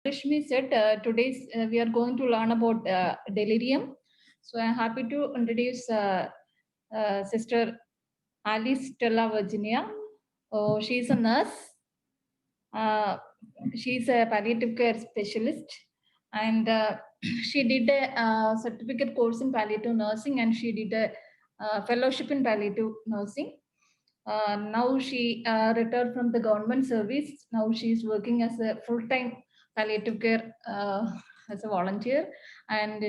Rashmi said, today's we are going to learn about delirium. So I'm happy to introduce Sister Alice Stella Virginia. Oh, she's a nurse. Uh, she's a palliative care specialist, and she did a certificate course in palliative nursing, and she did a fellowship in palliative nursing. Now she retired from the government service. Now she's working as a full-time palliative care as a volunteer, and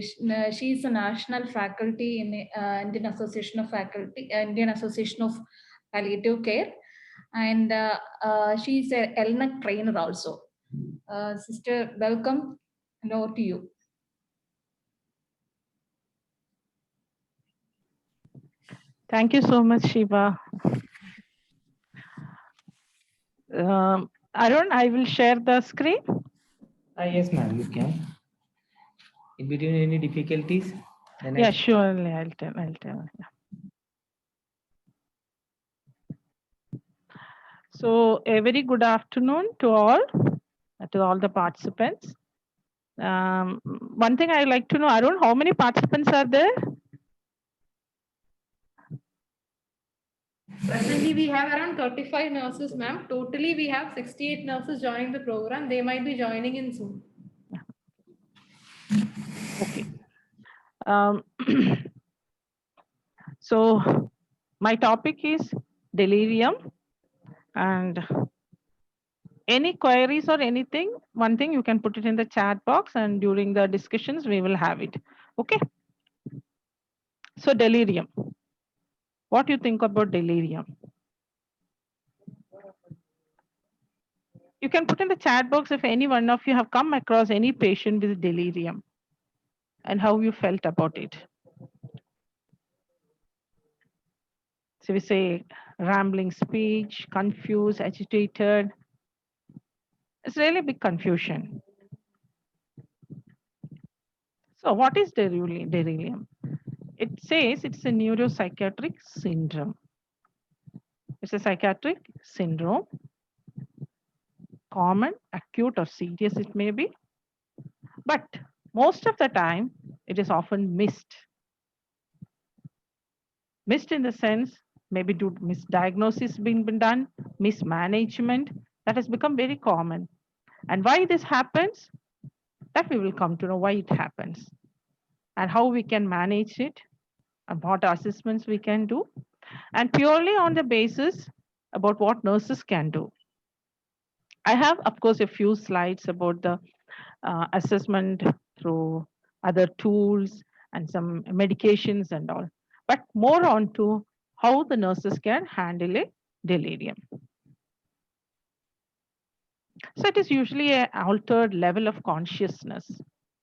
she's a national faculty in Indian Association of Faculty, Indian Association of Palliative Care, and she's a LNAC trainer also. Sister, welcome, and over to you. Thank you so much, Shiva. Arun, I will share the screen. Yes, ma'am, you can. In between any difficulties? Yeah, surely I'll tell. Yeah. So a very good afternoon to all the participants. One thing I like to know, Arun, how many participants are there? Presently, we have around 35 nurses, ma'am. Totally, we have 68 nurses joining the program. They might be joining in soon. Okay. So my topic is delirium, and any queries or anything, one thing you can put it in the chat box, and during the discussions we will have it. Okay. So delirium. What do you think about delirium? You can put in the chat box if any one of you have come across any patient with delirium and how you felt about it. So we say rambling speech, confused, agitated. It's really a big confusion. So what is delirium? It says it's a neuropsychiatric syndrome. It's a psychiatric syndrome, common, acute, or serious it may be. But most of the time, it is often missed. Missed in the sense, maybe due to misdiagnosis being done, mismanagement, that has become very common. And why this happens, that we will come to know why it happens and how we can manage it and what assessments we can do, and purely on the basis about what nurses can do. I have, of course, a few slides about the assessment through other tools and some medications and all, but more on to how the nurses can handle a delirium. So it is usually an altered level of consciousness.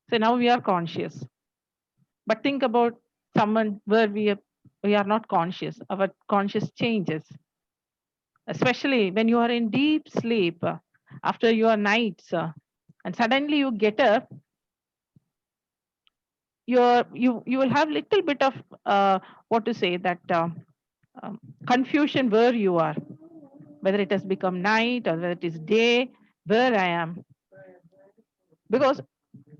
So now we are conscious, but think about someone where we are not conscious. Our conscious changes, especially when you are in deep sleep after your nights, and suddenly you get up. You will have little bit of what to say that confusion where you are, whether it has become night or whether it is day, where I am, because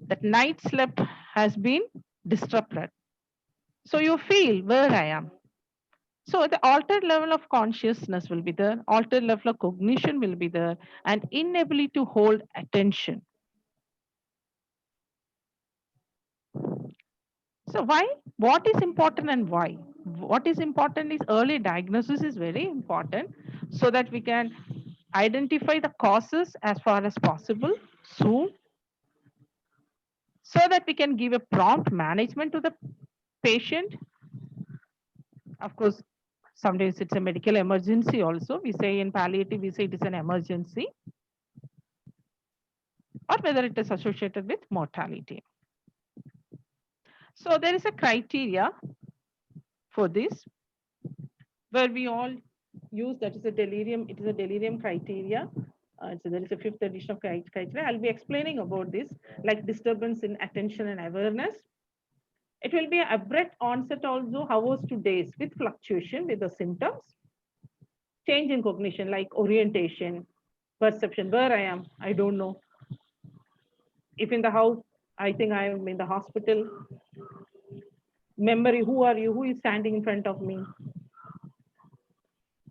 that night sleep has been disrupted. So you feel where I am. So the altered level of consciousness will be there, altered level of cognition will be there, and inability to hold attention. So why? What is important and why? What is important is early diagnosis is very important so that we can identify the causes as far as possible soon, so that we can give a prompt management to the patient. Of course, sometimes it's a medical emergency also. We say in palliative, we say it is an emergency, or whether it is associated with mortality. So there is a criteria for this where we all use, that is a delirium. It is a delirium criteria. So there is a fifth edition of criteria. I'll be explaining about this, like disturbance in attention and awareness. It will be an abrupt onset also, hours to days, with fluctuation with the symptoms. Change in cognition, like orientation, perception, where I am, I don't know. If in the house, I think I am in the hospital. Memory, who are you? Who is standing in front of me?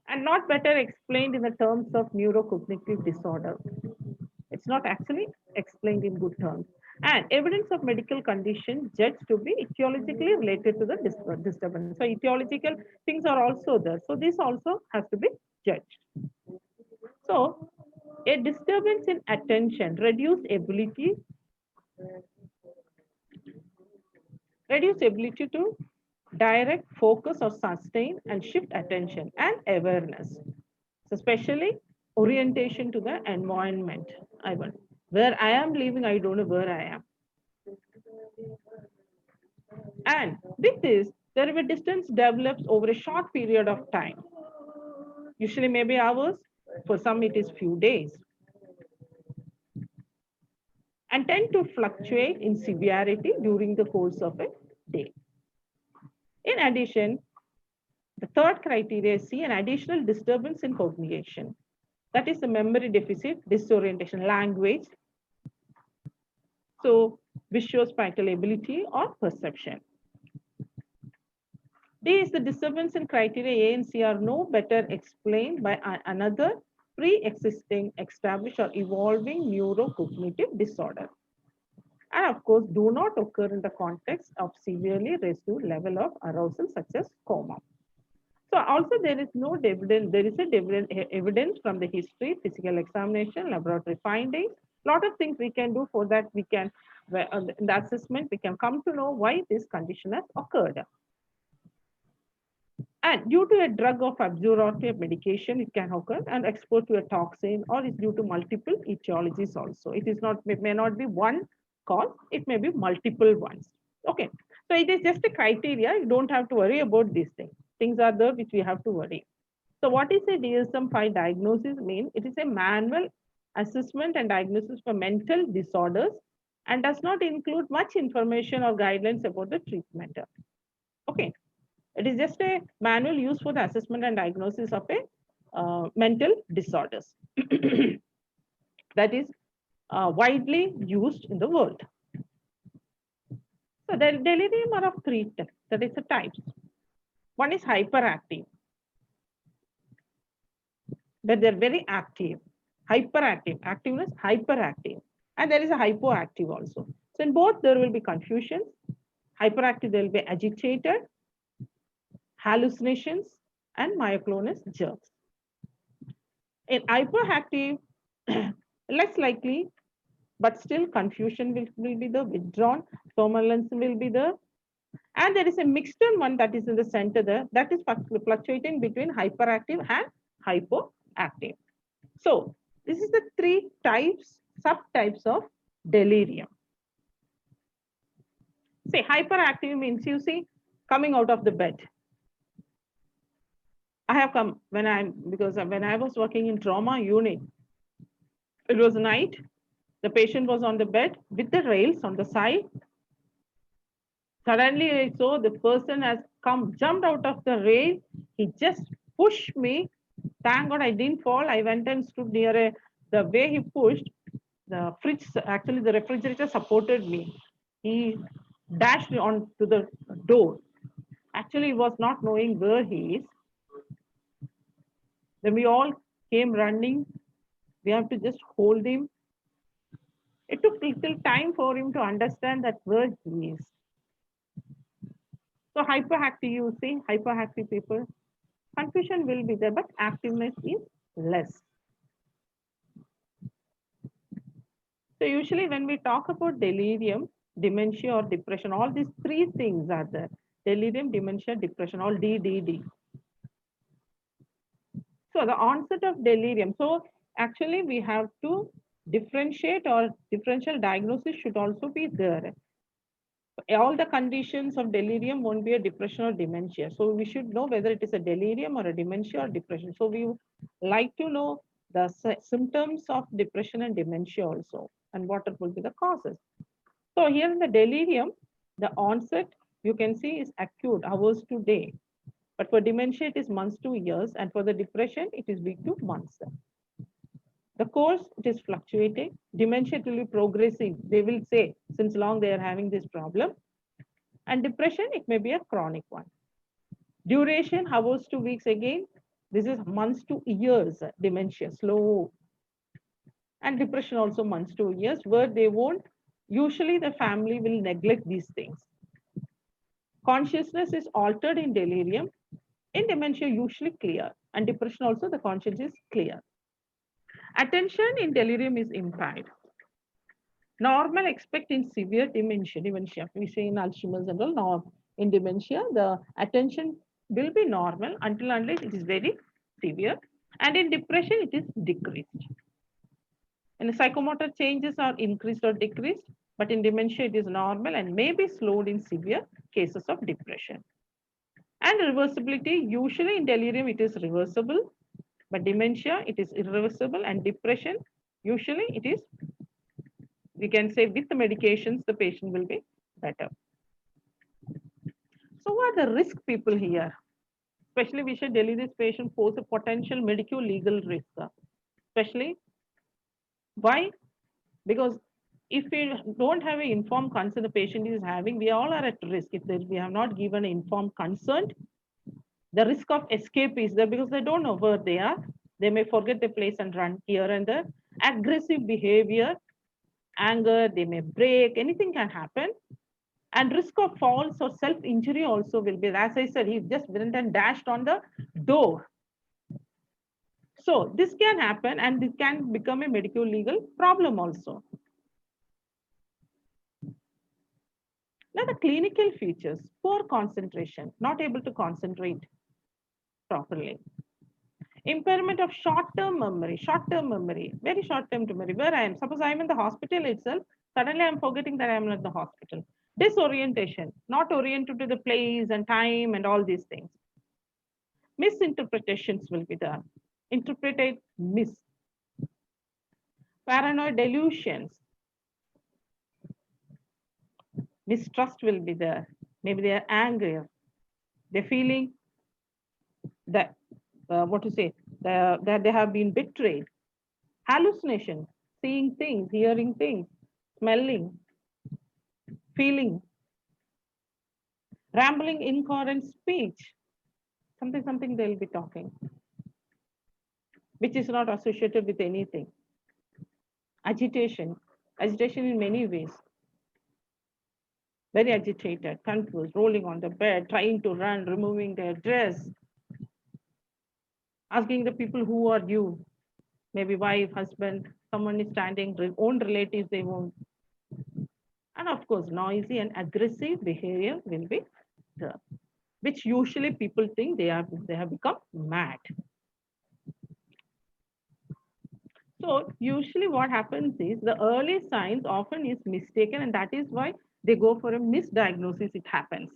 And not better explained in the terms of neurocognitive disorder. It's not actually explained in good terms. And evidence of medical condition judged to be etiologically related to the disturbance. So etiological things are also there. So this also has to be judged. So a disturbance in attention, reduce ability to direct, focus, or sustain and shift attention and awareness. So especially orientation to the environment. I want where I am living, I don't know where I am. And with this, there will be distance develops over a short period of time. Usually maybe hours, for some it is few days. And tend to fluctuate in severity during the course of a day. In addition, the third criteria is see an additional disturbance in cognition. That is the memory deficit, disorientation, language. So visuospatial ability or perception. D is the disturbance in criteria A and C are no better explained by another pre-existing, established or evolving neurocognitive disorder. And of course, do not occur in the context of severely reduced level of arousal such as coma. So also there is no evidence, there is a evidence from the history, physical examination, laboratory findings, lot of things we can do for that we can, in the assessment, we can come to know why this condition has occurred. And due to a drug of absorptive medication, it can occur and exposed to a toxin or is due to multiple etiologies also. It is not, it may not be one cause, it may be multiple ones. Okay, so it is just a criteria. You don't have to worry about these things. Things are there which we have to worry. So what is a DSM-5 diagnosis mean? It is a manual assessment and diagnosis for mental disorders and does not include much information or guidelines about the treatment. Okay, it is just a manual used for the assessment and diagnosis of a mental disorders. That is widely used in the world. So the delirium are of three types, that is the types. One is hyperactive, that they're very active, hyperactive, activeness, hyperactive, and there is a hypoactive also. So in both there will be confusion. Hyperactive, there will be agitated, hallucinations, and myoclonus jerks. In hyperactive, less likely, but still confusion will be the withdrawn, somnolence will be there. And there is a mixed one that is in the center there, that is fluctuating between hyperactive and hypoactive. So this is the three types, subtypes of delirium. Say hyperactive means you see coming out of the bed. I have come because when I was working in trauma unit, it was night. The patient was on the bed with the rails on the side. Suddenly I saw the person has jumped out of the rail. He just pushed me. Thank God I didn't fall. I went and stood near the way he pushed, the fridge, actually the refrigerator supported me. He dashed on to the door. Actually, he was not knowing where he is. Then we all came running. We have to just hold him. It took little time for him to understand that where he is. So hyperactive, you see, hyperactive people, confusion will be there, but activeness is less. So usually when we talk about delirium, dementia or depression, all these three things are there. Delirium, dementia, depression, all D. So the onset of delirium. So actually we have to differentiate, or differential diagnosis should also be there. All the conditions of delirium won't be a depression or dementia. So we should know whether it is a delirium or a dementia or depression. So we like to know the symptoms of depression and dementia also, and what will be the causes. So here in the delirium, the onset you can see is acute, hours to day. But for dementia, it is months to years. And for the depression, it is week to months. The course, it is fluctuating. Dementia, it will be progressive. They will say, since long they are having this problem. And depression, it may be a chronic one. Duration, hours to weeks again. This is months to years, dementia, slow. And depression also months to years, where they won't, usually the family will neglect these things. Consciousness is altered in delirium. In dementia, usually clear. And depression also, the conscience is clear. Attention in delirium is impaired. Normal expect in severe dementia. We say in Alzheimer's and all, now in dementia, the attention will be normal until unless it is very severe. And in depression, it is decreased. And the psychomotor changes are increased or decreased, but in dementia, it is normal and may be slowed in severe cases of depression. And reversibility, usually in delirium, it is reversible, but dementia, it is irreversible, and depression, usually it is, we can say with the medications, the patient will be better. So what are the risk people here? Especially we should delirious patient pose a potential medical legal risk. Especially, why? Because if we don't have an informed consent the patient is having, we all are at risk. If we have not given informed consent, the risk of escape is there because they don't know where they are. They may forget the place and run here and there. Aggressive behavior, anger, they may break, anything can happen. And risk of falls or self-injury also will be, as I said, he just went and dashed on the door. So this can happen and this can become a medical legal problem also. Now the clinical features, poor concentration, not able to concentrate properly. Impairment of short-term memory, very short-term memory, where I am. Suppose I am in the hospital itself, suddenly I'm forgetting that I am at the hospital. Disorientation, not oriented to the place and time and all these things. Misinterpretations will be there. Interpreted miss. Paranoid delusions. Mistrust will be there. Maybe they are angry. They're feeling that, that they have been betrayed. Hallucination, seeing things, hearing things, smelling, feeling. Rambling, incoherent speech. Something they'll be talking, which is not associated with anything. Agitation in many ways. Very agitated, confused, rolling on the bed, trying to run, removing their dress, asking the people, who are you? Maybe wife, husband, someone is standing, own relatives, they won't. And of course, noisy and aggressive behavior will be there, which usually people think they have become mad. So usually what happens is the early signs often is mistaken, and that is why they go for a misdiagnosis, it happens.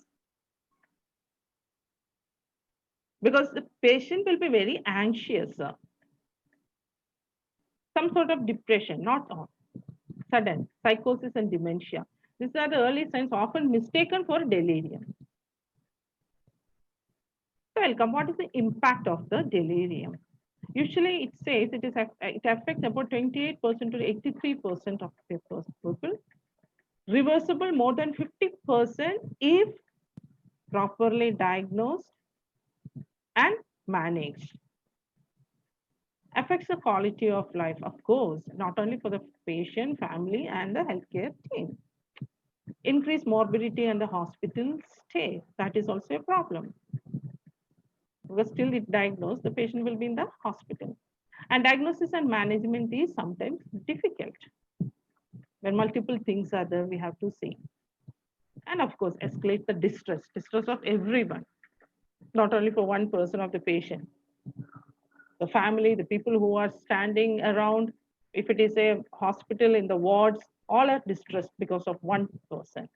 Because the patient will be very anxious. Some sort of depression, not all. Sudden psychosis and dementia. These are the early signs often mistaken for delirium. So welcome. What is the impact of the delirium? Usually it says it affects about 28% to 83% of people. Reversible more than 50% if properly diagnosed and managed. Affects the quality of life, of course, not only for the patient, family, and the healthcare team. Increased morbidity and the hospital stay. That is also a problem. Because still if diagnosed, the patient will be in the hospital. And diagnosis and management is sometimes difficult. When multiple things are there, we have to see. And of course, escalate the distress of everyone, not only for one person of the patient. The family, the people who are standing around, if it is a hospital in the wards, all are distressed because of one person.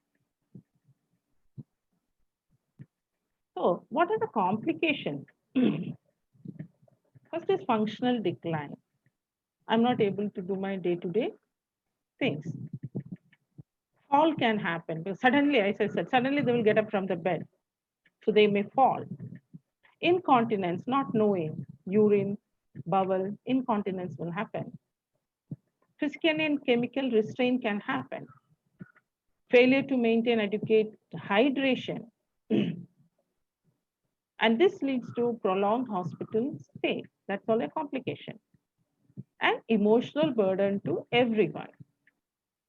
So what are the complications? First is functional decline. I'm not able to do my day-to-day things. Fall can happen because suddenly, as I said, suddenly they will get up from the bed. So they may fall. Incontinence, not knowing, urine, bowel, incontinence will happen. Physical and chemical restraint can happen. Failure to maintain adequate hydration. And this leads to prolonged hospital stay. That's all a complication. And emotional burden to everyone,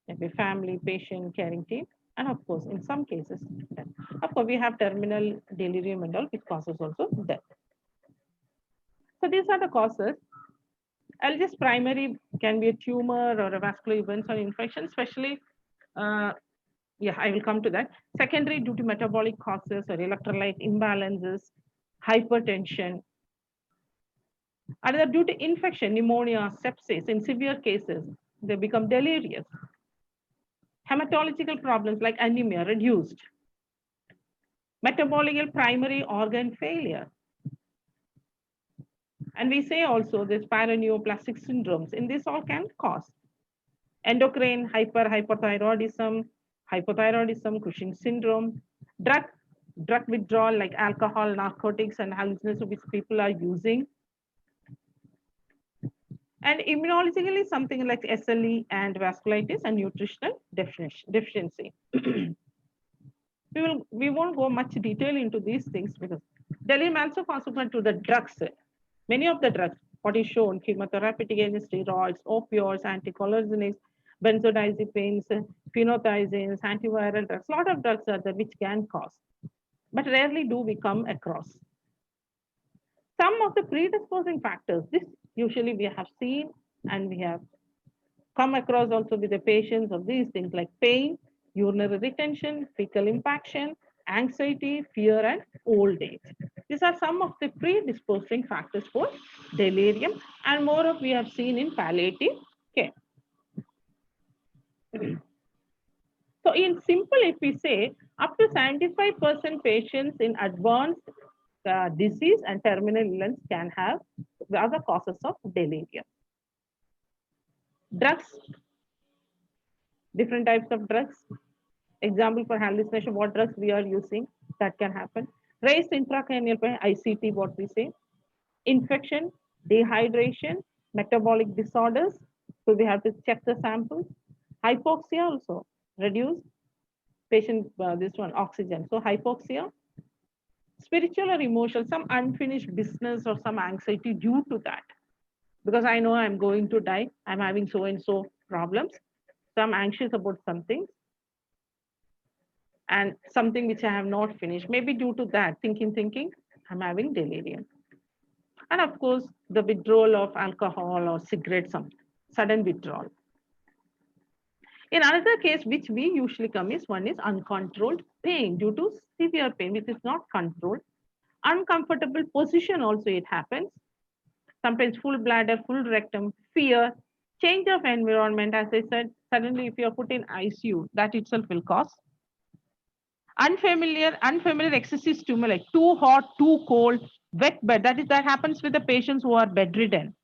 every family, patient, caring team, and of course, in some cases, death. Of course, we have terminal delirium and all, which causes also death. So these are the causes. LGS primary can be a tumor or a vascular events or infection, especially, yeah, I will come to that. Secondary due to metabolic causes or electrolyte imbalances, hypertension. Another due to infection, pneumonia, sepsis. In severe cases, they become delirious. Hematological problems like anemia, reduced. Metabolic primary organ failure. And we say also this paraneoplastic syndromes. In this all can cause endocrine hyperthyroidism, Cushing syndrome, drug withdrawal like alcohol, narcotics, and hallucinogens which people are using. And immunologically, something like SLE and vasculitis and nutritional deficiency. We won't go much detail into these things because delirium also consequent to the drugs. Many of the drugs, what is shown, chemotherapeutic agents, steroids, opioids, anticholinergics, benzodiazepines, phenothiazines, antiviral drugs. A lot of drugs are there which can cause, but rarely do we come across. Some of the predisposing factors, this usually we have seen and we have come across also with the patients of these things like pain, urinary retention, fecal impaction, anxiety, fear, and old age. These are some of the predisposing factors for delirium, and more of we have seen in palliative care. So in simple, if we say up to 75% patients in advanced disease and terminal illness can have the other causes of delirium. Drugs, different types of drugs. Example for hallucination, what drugs we are using, that can happen. Raised intracranial pain, ICT, what we say. Infection, dehydration, metabolic disorders. So we have to check the samples. Hypoxia also, reduce patient, this one, oxygen. So hypoxia. Spiritual or emotional, some unfinished business or some anxiety due to that. Because I know I'm going to die, I'm having so and so problems. So I'm anxious about something. And something which I have not finished, maybe due to that, thinking, I'm having delirium. And of course, the withdrawal of alcohol or cigarettes, some sudden withdrawal. In another case, which we usually come is one is uncontrolled pain due to severe pain, which is not controlled. Uncomfortable position also it happens. Sometimes full bladder, full rectum, fear, change of environment. As I said, suddenly if you're put in ICU, that itself will cause. Unfamiliar excessive stimuli, too hot, too cold, wet bed. That happens with the patients who are bedridden.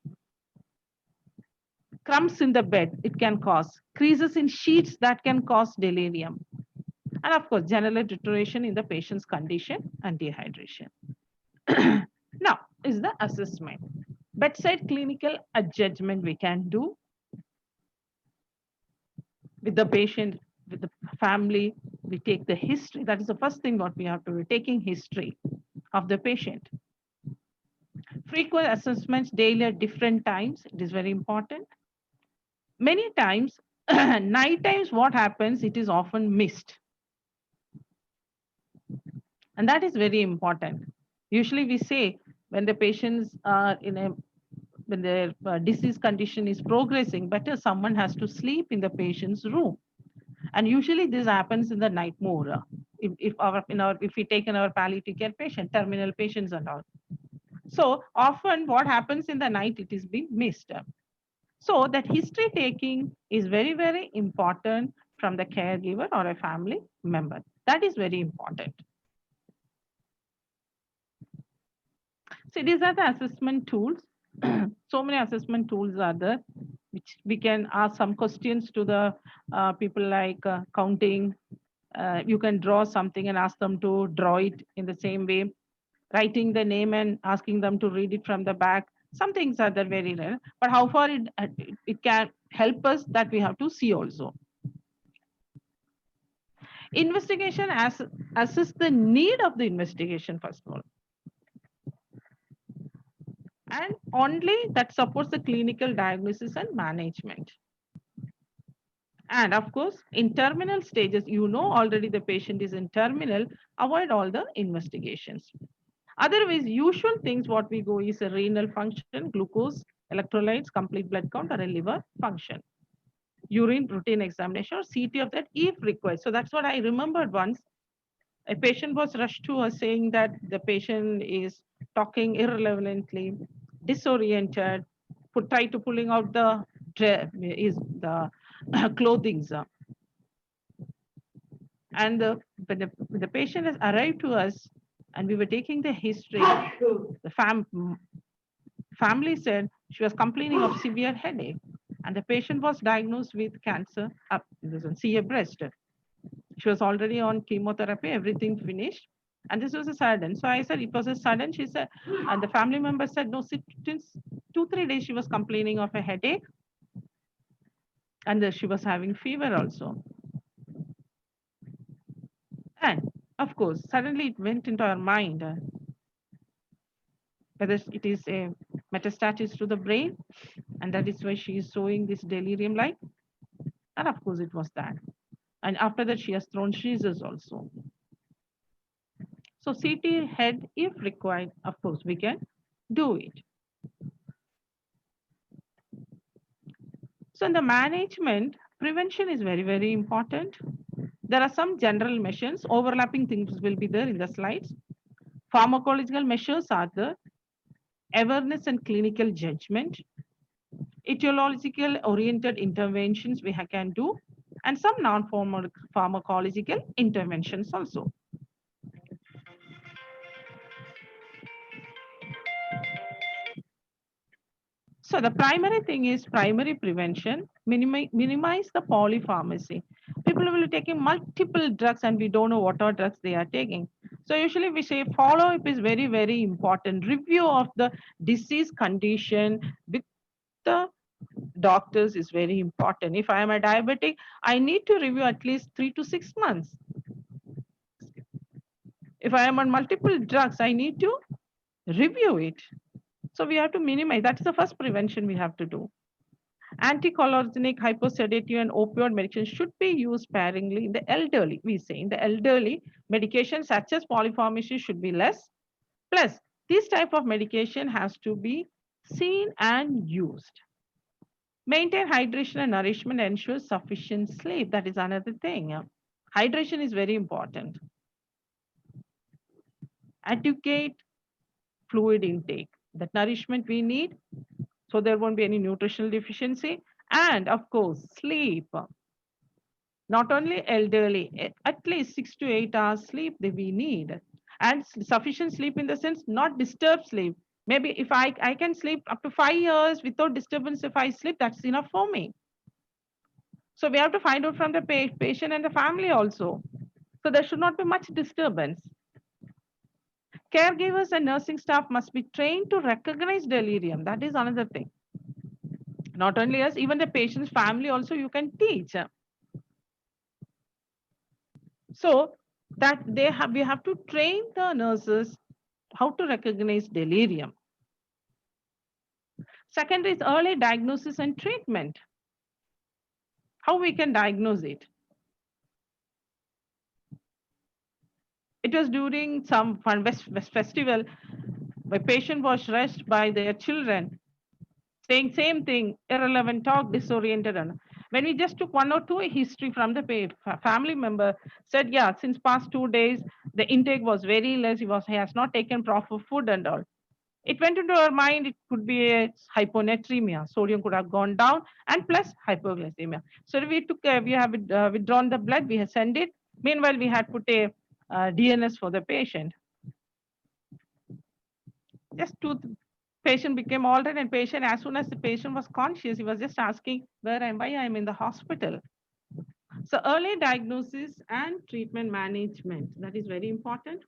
Crumbs in the bed, it can cause. Creases in sheets, that can cause delirium. And of course, general deterioration in the patient's condition and dehydration. Now is the assessment. Bedside clinical judgment we can do with the patient, with the family. We take the history. That is the first thing what we have to do, taking history of the patient. Frequent assessments daily at different times. It is very important. Many times, night times, what happens, it is often missed. And that is very important. Usually we say when the patients are when their disease condition is progressing, better someone has to sleep in the patient's room. And usually this happens in the night more. If we take in our palliative care patient, terminal patients and all. So often what happens in the night, it is being missed. So that history taking is very, very important from the caregiver or a family member. That is very important. So these are the assessment tools. So many assessment tools are there, which we can ask some questions to the people like counting. You can draw something and ask them to draw it in the same way. Writing the name and asking them to read it from the back. Some things are there very rare, but how far it can help us that we have to see also. Investigation assess the need of the investigation first of all. And only that supports the clinical diagnosis and management. And of course, in terminal stages, you know already the patient is in terminal, avoid all the investigations. Otherwise, usual things what we go is a renal function, glucose, electrolytes, complete blood count, or a liver function. Urine routine examination or CT of that if required. So that's what I remembered once. A patient was rushed to us saying that the patient is talking irrelevantly, disoriented, try to pulling out the clothing. And when the patient has arrived to us and we were taking the history, the family said she was complaining of severe headache and the patient was diagnosed with cancer, CA breast. She was already on chemotherapy, everything finished. And this was a sudden. So I said, it was a sudden. She said, and the family member said, no, since 2-3 days, she was complaining of a headache. And she was having fever also. And of course, suddenly it went into our mind whether it is a metastasis to the brain. And that is why she is showing this delirium like. And of course, it was that. And after that, she has thrown seizures also. So CT head, if required, of course, we can do it. So in the management, prevention is very, very important. There are some general measures, overlapping things will be there in the slides. Pharmacological measures are the awareness and clinical judgment. Etiological oriented interventions we can do, and some non-pharmacological interventions also. So the primary thing is primary prevention, minimize the polypharmacy. People will be taking multiple drugs and we don't know what are drugs they are taking. So usually we say follow-up is very, very important. Review of the disease condition with the doctors is very important. If I am a diabetic, I need to review at least 3 to 6 months. If I am on multiple drugs, I need to review it. So we have to minimize. That's the first prevention we have to do. Anticholinergic, hyposedative, and opioid medication should be used sparingly in the elderly. We say in the elderly, medication such as polypharmacy should be less. Plus, this type of medication has to be seen and used. Maintain hydration and nourishment, ensure sufficient sleep. That is another thing. Hydration is very important. Educate fluid intake. That nourishment we need, so there won't be any nutritional deficiency. And of course, sleep. Not only elderly, at least 6 to 8 hours sleep that we need. And sufficient sleep in the sense, not disturbed sleep. Maybe if I can sleep up to 5 years without disturbance, if I sleep, that's enough for me. So we have to find out from the patient and the family also. So there should not be much disturbance. Caregivers and nursing staff must be trained to recognize delirium. That is another thing. Not only us, even the patient's family also you can teach. So that we have to train the nurses how to recognize delirium. Second is early diagnosis and treatment. How we can diagnose it. It was during some festival, my patient was rushed by their children, saying same thing, irrelevant talk, disoriented. When we just took 1 or 2 history from the family member, said, yeah, since past 2 days, the intake was very less. He has not taken proper food and all. It went into our mind, it could be a hyponatremia. Sodium could have gone down and plus hypoglycemia. So we have withdrawn the blood, we have sent it. Meanwhile, we had put a DNS for the patient. Just patient became altered and patient, as soon as the patient was conscious, he was just asking where am I am in the hospital. So early diagnosis and treatment management, that is very important.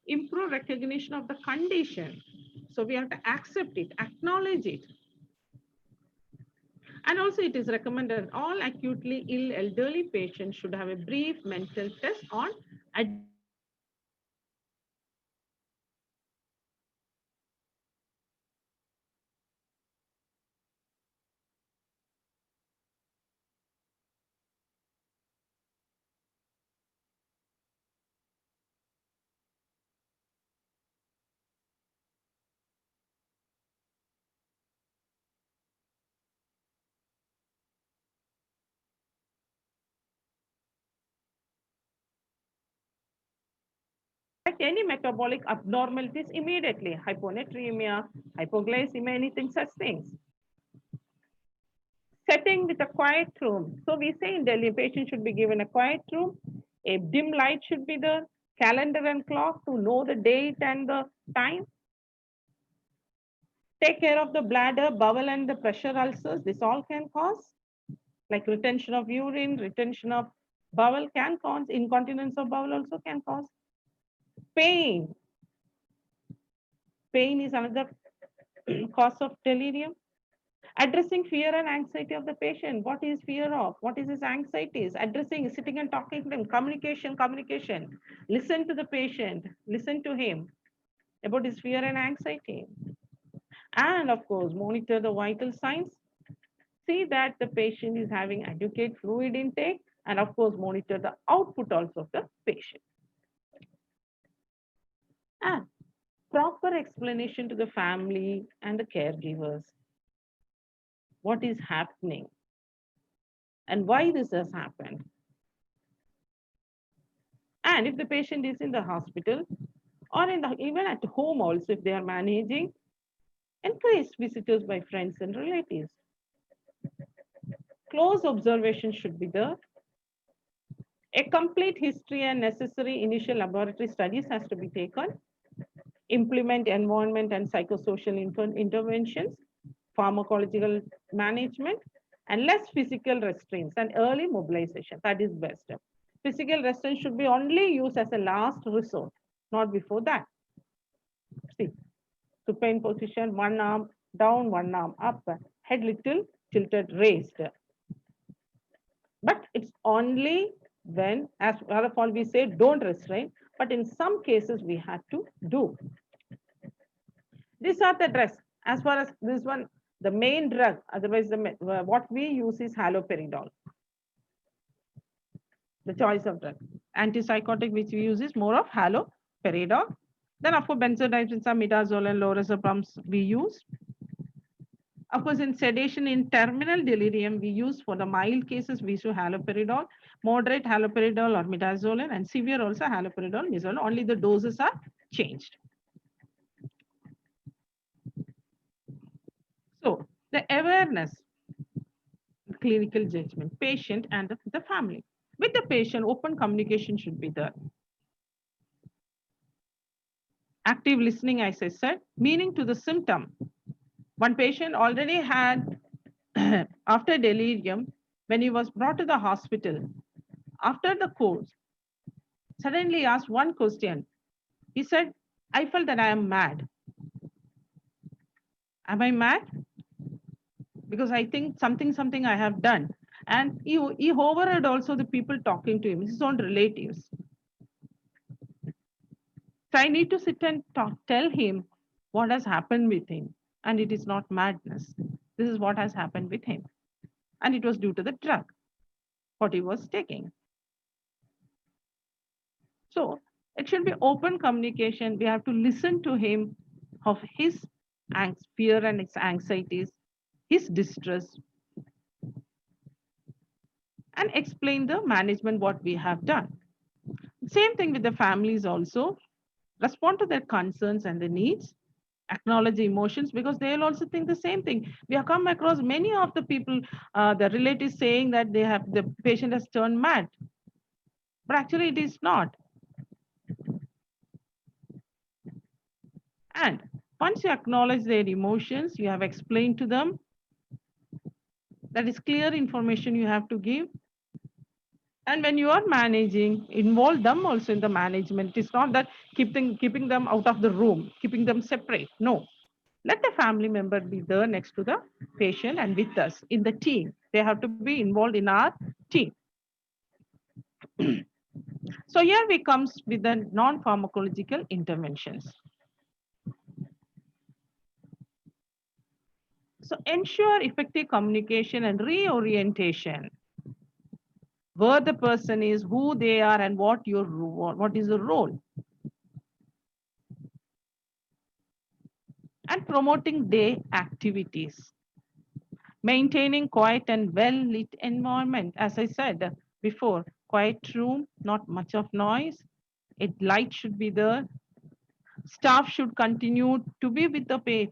Improve recognition of the condition. So we have to accept it, acknowledge it. And also it is recommended all acutely ill elderly patients should have a brief mental test on any metabolic abnormalities immediately, hyponatremia, hypoglycemia, anything such things. Setting with a quiet room. So we say in Delhi, patient should be given a quiet room, a dim light should be there, calendar and clock to know the date and the time. Take care of the bladder, bowel, and the pressure ulcers. This all can cause, like retention of urine, retention of bowel can cause, incontinence of bowel also can cause. Pain. Pain is another cause of delirium. Addressing fear and anxiety of the patient. What is fear of? What is his anxieties? Addressing, sitting and talking to him. Communication, communication. Listen to the patient. Listen to him about his fear and anxiety. And of course, monitor the vital signs. See that the patient is having adequate fluid intake. And of course, monitor the output also of the patient. And proper explanation to the family and the caregivers. What is happening and why this has happened. And if the patient is in the hospital or even at home also, if they are managing, encourage visitors by friends and relatives. Close observation should be there. A complete history and necessary initial laboratory studies has to be taken. Implement environment and psychosocial interventions, pharmacological management, and less physical restraints and early mobilization. That is best. Physical restraint should be only used as a last resort, not before that. See, supine position, one arm down, one arm up, head little tilted, raised. But it's only when, as other fall we say, don't restrain, but in some cases we have to do. These are the drugs. As far as this one, the main drug, otherwise what we use is haloperidol. The choice of drug. Antipsychotic which we use is more of haloperidol. Then of course benzodiazepines, midazolam and lorazepams we use. Of course, in sedation, in terminal delirium, we use for the mild cases, we use haloperidol, moderate haloperidol or midazolam, and severe also haloperidol, midazolam. Only the doses are changed. So the awareness, clinical judgment, patient and the family. With the patient, open communication should be there. Active listening, as I said, meaning to the symptom. One patient already had, after delirium, when he was brought to the hospital, after the course, suddenly asked one question. He said, I felt that I am mad. Am I mad? Because I think something I have done. And he overheard also the people talking to him, his own relatives. So I need to sit and tell him what has happened with him. And it is not madness. This is what has happened with him. And it was due to the drug, what he was taking. So it should be open communication. We have to listen to him of his fear and his anxieties, his distress, and explain the management what we have done. Same thing with the families also. Respond to their concerns and the needs. Acknowledge the emotions because they'll also think the same thing. We have come across many of the people, the relatives saying that the patient has turned mad, but actually it is not. And once you acknowledge their emotions, you have explained to them, that is clear information you have to give. And when you are managing, involve them also in the management. It's not that keeping them out of the room, keeping them separate. No. Let the family member be there next to the patient and with us in the team. They have to be involved in our team. So here we comes with the non-pharmacological interventions. So ensure effective communication and reorientation. Where the person is, who they are, and what is the role. And promoting day activities. Maintaining quiet and well-lit environment. As I said before, quiet room, not much of noise. Light should be there. Staff should continue to be with the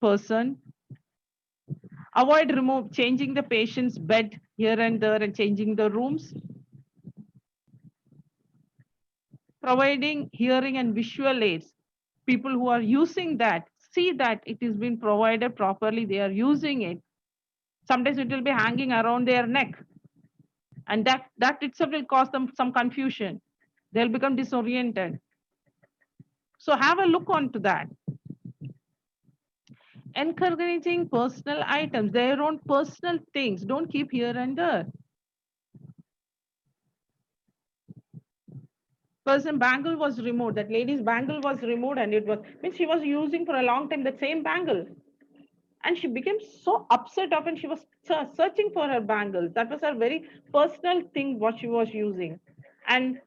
person. Avoid changing the patient's bed here and there and changing the rooms. Providing hearing and visual aids. People who are using that, see that it is being provided properly, they are using it. Sometimes it will be hanging around their neck. And that itself will cause them some confusion. They'll become disoriented. So have a look onto that. Encouraging personal items, their own personal things. Don't keep here and there. Person bangle was removed. That lady's bangle was removed, and it was means she was using for a long time that same bangle. And she became so upset of, and she was searching for her bangles. That was her very personal thing, what she was using. And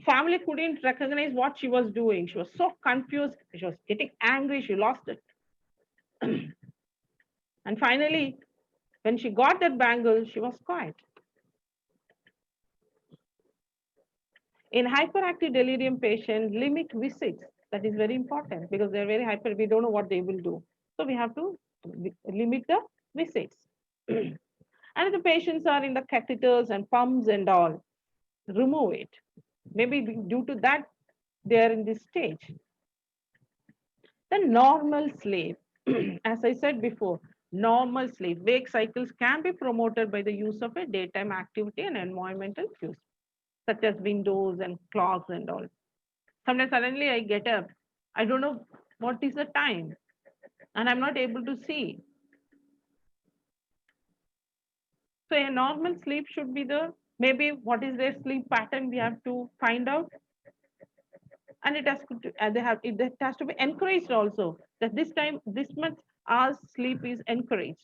family couldn't recognize what she was doing. She was so confused. She was getting angry. She lost it. And finally, when she got that bangle, she was quiet. In hyperactive delirium patient, limit visits. That is very important because they're very hyper. We don't know what they will do. So we have to limit the visits. And if the patients are in the catheters and pumps and all, remove it. Maybe due to that, they are in this stage. The normal sleep, as I said before, normal sleep, wake cycles can be promoted by the use of a daytime activity and environmental cues, such as windows and clocks and all. Sometimes suddenly I get up, I don't know what is the time, and I'm not able to see. So a normal sleep should be the, maybe what is their sleep pattern, we have to find out. And it has to, it has to be encouraged also, that this time, this much hours sleep is encouraged.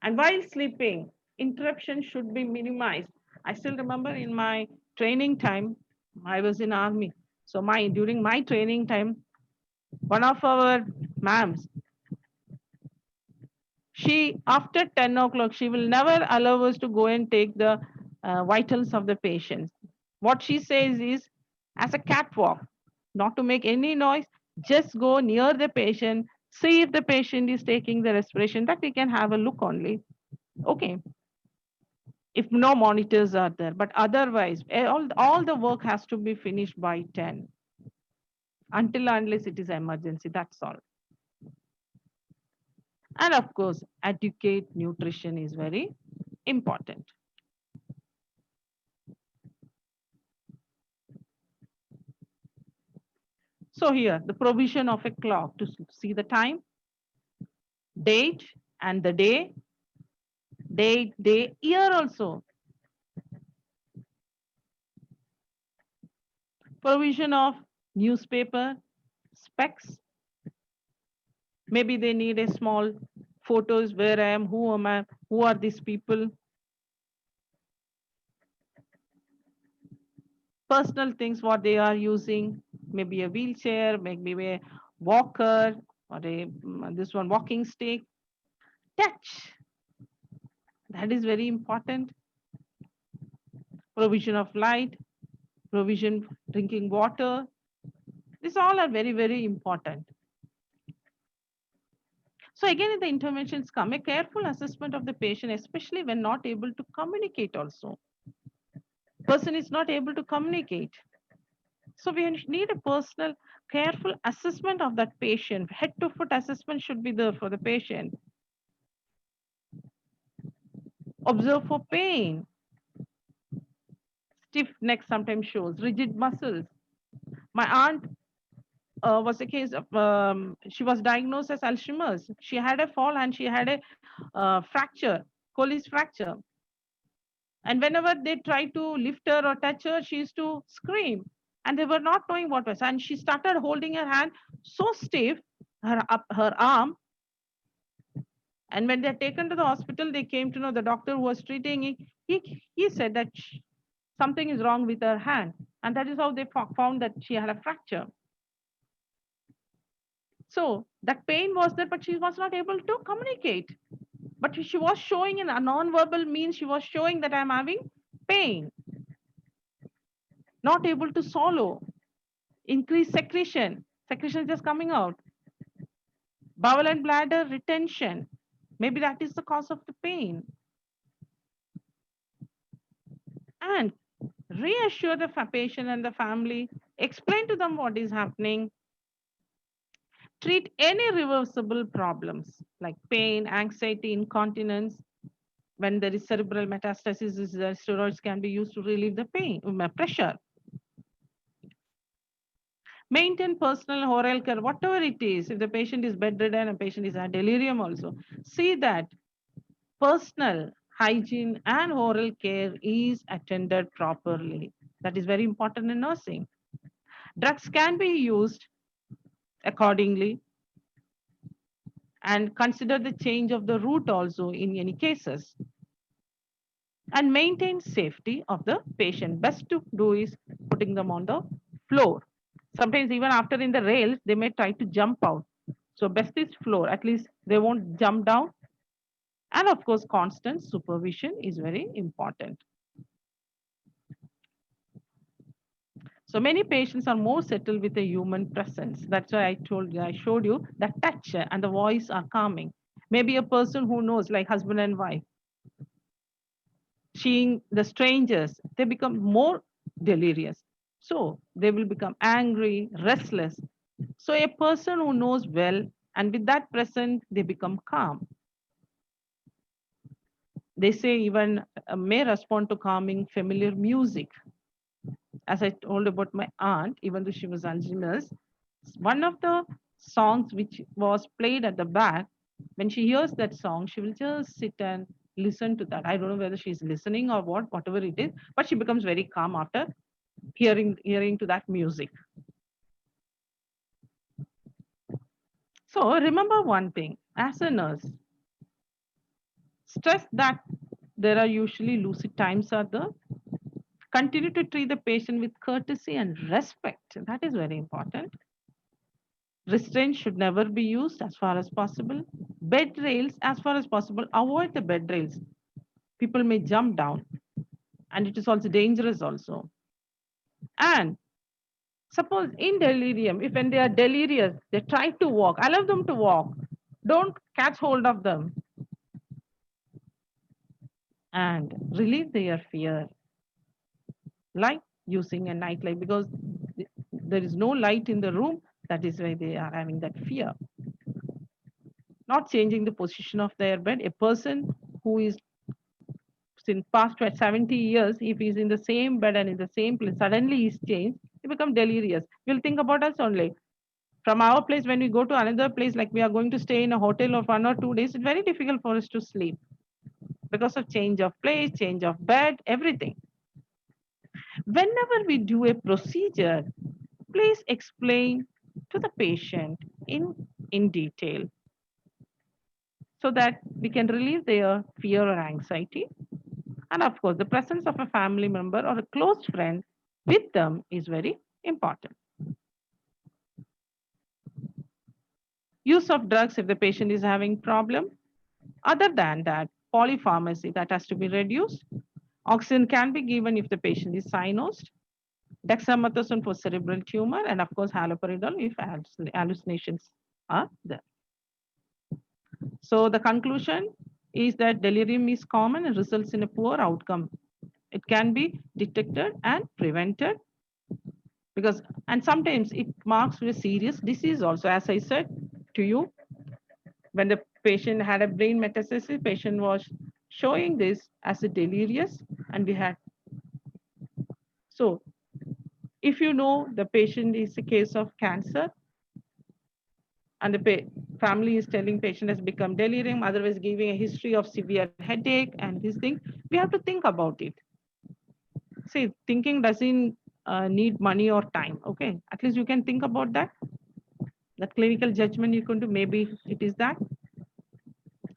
And while sleeping, interruption should be minimized. I still remember in my training time, I was in army. So during my training time, one of our ma'ams, she, after 10 o'clock, she will never allow us to go and take the vitals of the patients. What she says is, as a catwalk, not to make any noise, just go near the patient, see if the patient is taking the respiration, that we can have a look only. Okay. If no monitors are there, but otherwise, all the work has to be finished by 10. Unless it is emergency, that's all. And of course, adequate nutrition is very important. So here, the provision of a clock to see the time, date and the day, year also. Provision of newspaper, specs. Maybe they need a small photos, where I am, who am I, who are these people. Personal things, what they are using, maybe a wheelchair, maybe a walker, or this one walking stick. Touch, that is very important. Provision of light, provision drinking water. These all are very, very important. So again, in the interventions come a careful assessment of the patient, especially when not able to communicate also. Person is not able to communicate. So we need a personal, careful assessment of that patient. Head to foot assessment should be there for the patient. Observe for pain. Stiff neck sometimes shows, rigid muscles. My aunt was a case of, she was diagnosed as Alzheimer's. She had a fall and she had a fracture, Colles fracture. And whenever they tried to lift her or touch her, she used to scream. And they were not knowing what was. And she started holding her hand so stiff, her arm. And when they're taken to the hospital, they came to know the doctor who was treating it. He said that something is wrong with her hand. And that is how they found that she had a fracture. So that pain was there, but she was not able to communicate. But she was showing in a non-verbal means, she was showing that I'm having pain, not able to swallow, increased secretion, secretion is just coming out, bowel and bladder retention. Maybe that is the cause of the pain. And reassure the patient and the family, explain to them what is happening, treat any reversible problems like pain, anxiety, incontinence. When there is cerebral metastasis, steroids can be used to relieve the pain, pressure. Maintain personal oral care, whatever it is. If the patient is bedridden, a patient is at delirium also, see that personal hygiene and oral care is attended properly. That is very important in nursing. Drugs can be used accordingly, and consider the change of the route also in any cases. And maintain safety of the patient. Best to do is putting them on the floor. Sometimes even after in the rails, they may try to jump out. So best is floor, at least they won't jump down. And of course, constant supervision is very important. So many patients are more settled with a human presence. That's why I showed you that touch and the voice are calming. Maybe a person who knows, like husband and wife, seeing the strangers, they become more delirious. So they will become angry, restless. So a person who knows well, and with that present, they become calm. They say even may respond to calming familiar music. As I told about my aunt, even though she was Alzheimer's, one of the songs which was played at the back, when she hears that song, she will just sit and listen to that. I don't know whether she's listening or what, whatever it is, but she becomes very calm after hearing to that music. So remember one thing, as a nurse, stress that there are usually lucid times are there. Continue to treat the patient with courtesy and respect. That is very important. Restraint should never be used as far as possible. Bed rails, as far as possible, avoid the bed rails. People may jump down, and it is also dangerous also. And suppose in delirium, if when they are delirious, they try to walk, allow them to walk. Don't catch hold of them. And relieve their fear, like using a night light, because there is no light in the room. That is why they are having that fear. Not changing the position of their bed. A person who is in past 70 years, if he's in the same bed and in the same place, suddenly he's changed, he becomes delirious. We'll think about us only. From our place, when we go to another place, like we are going to stay in a hotel of 1 or 2 days, it's very difficult for us to sleep because of change of place, change of bed, everything. Whenever we do a procedure, please explain to the patient in detail so that we can relieve their fear or anxiety. And of course, the presence of a family member or a close friend with them is very important. Use of drugs if the patient is having problem. Other than that, polypharmacy, that has to be reduced. Oxygen can be given if the patient is cyanosed. Dexamethasone for cerebral tumor, and of course, haloperidol if hallucinations are there. So the conclusion is that delirium is common and results in a poor outcome. It can be detected and prevented because, and sometimes it marks with a serious disease also. As I said to you, when the patient had a brain metastasis, patient was showing this as a delirious, and we had. So if you know the patient is a case of cancer, and the family is telling patient has become delirium, otherwise giving a history of severe headache and this thing, we have to think about it. See, thinking doesn't need money or time. Okay, at least you can think about that. The clinical judgment you can do, maybe it is that.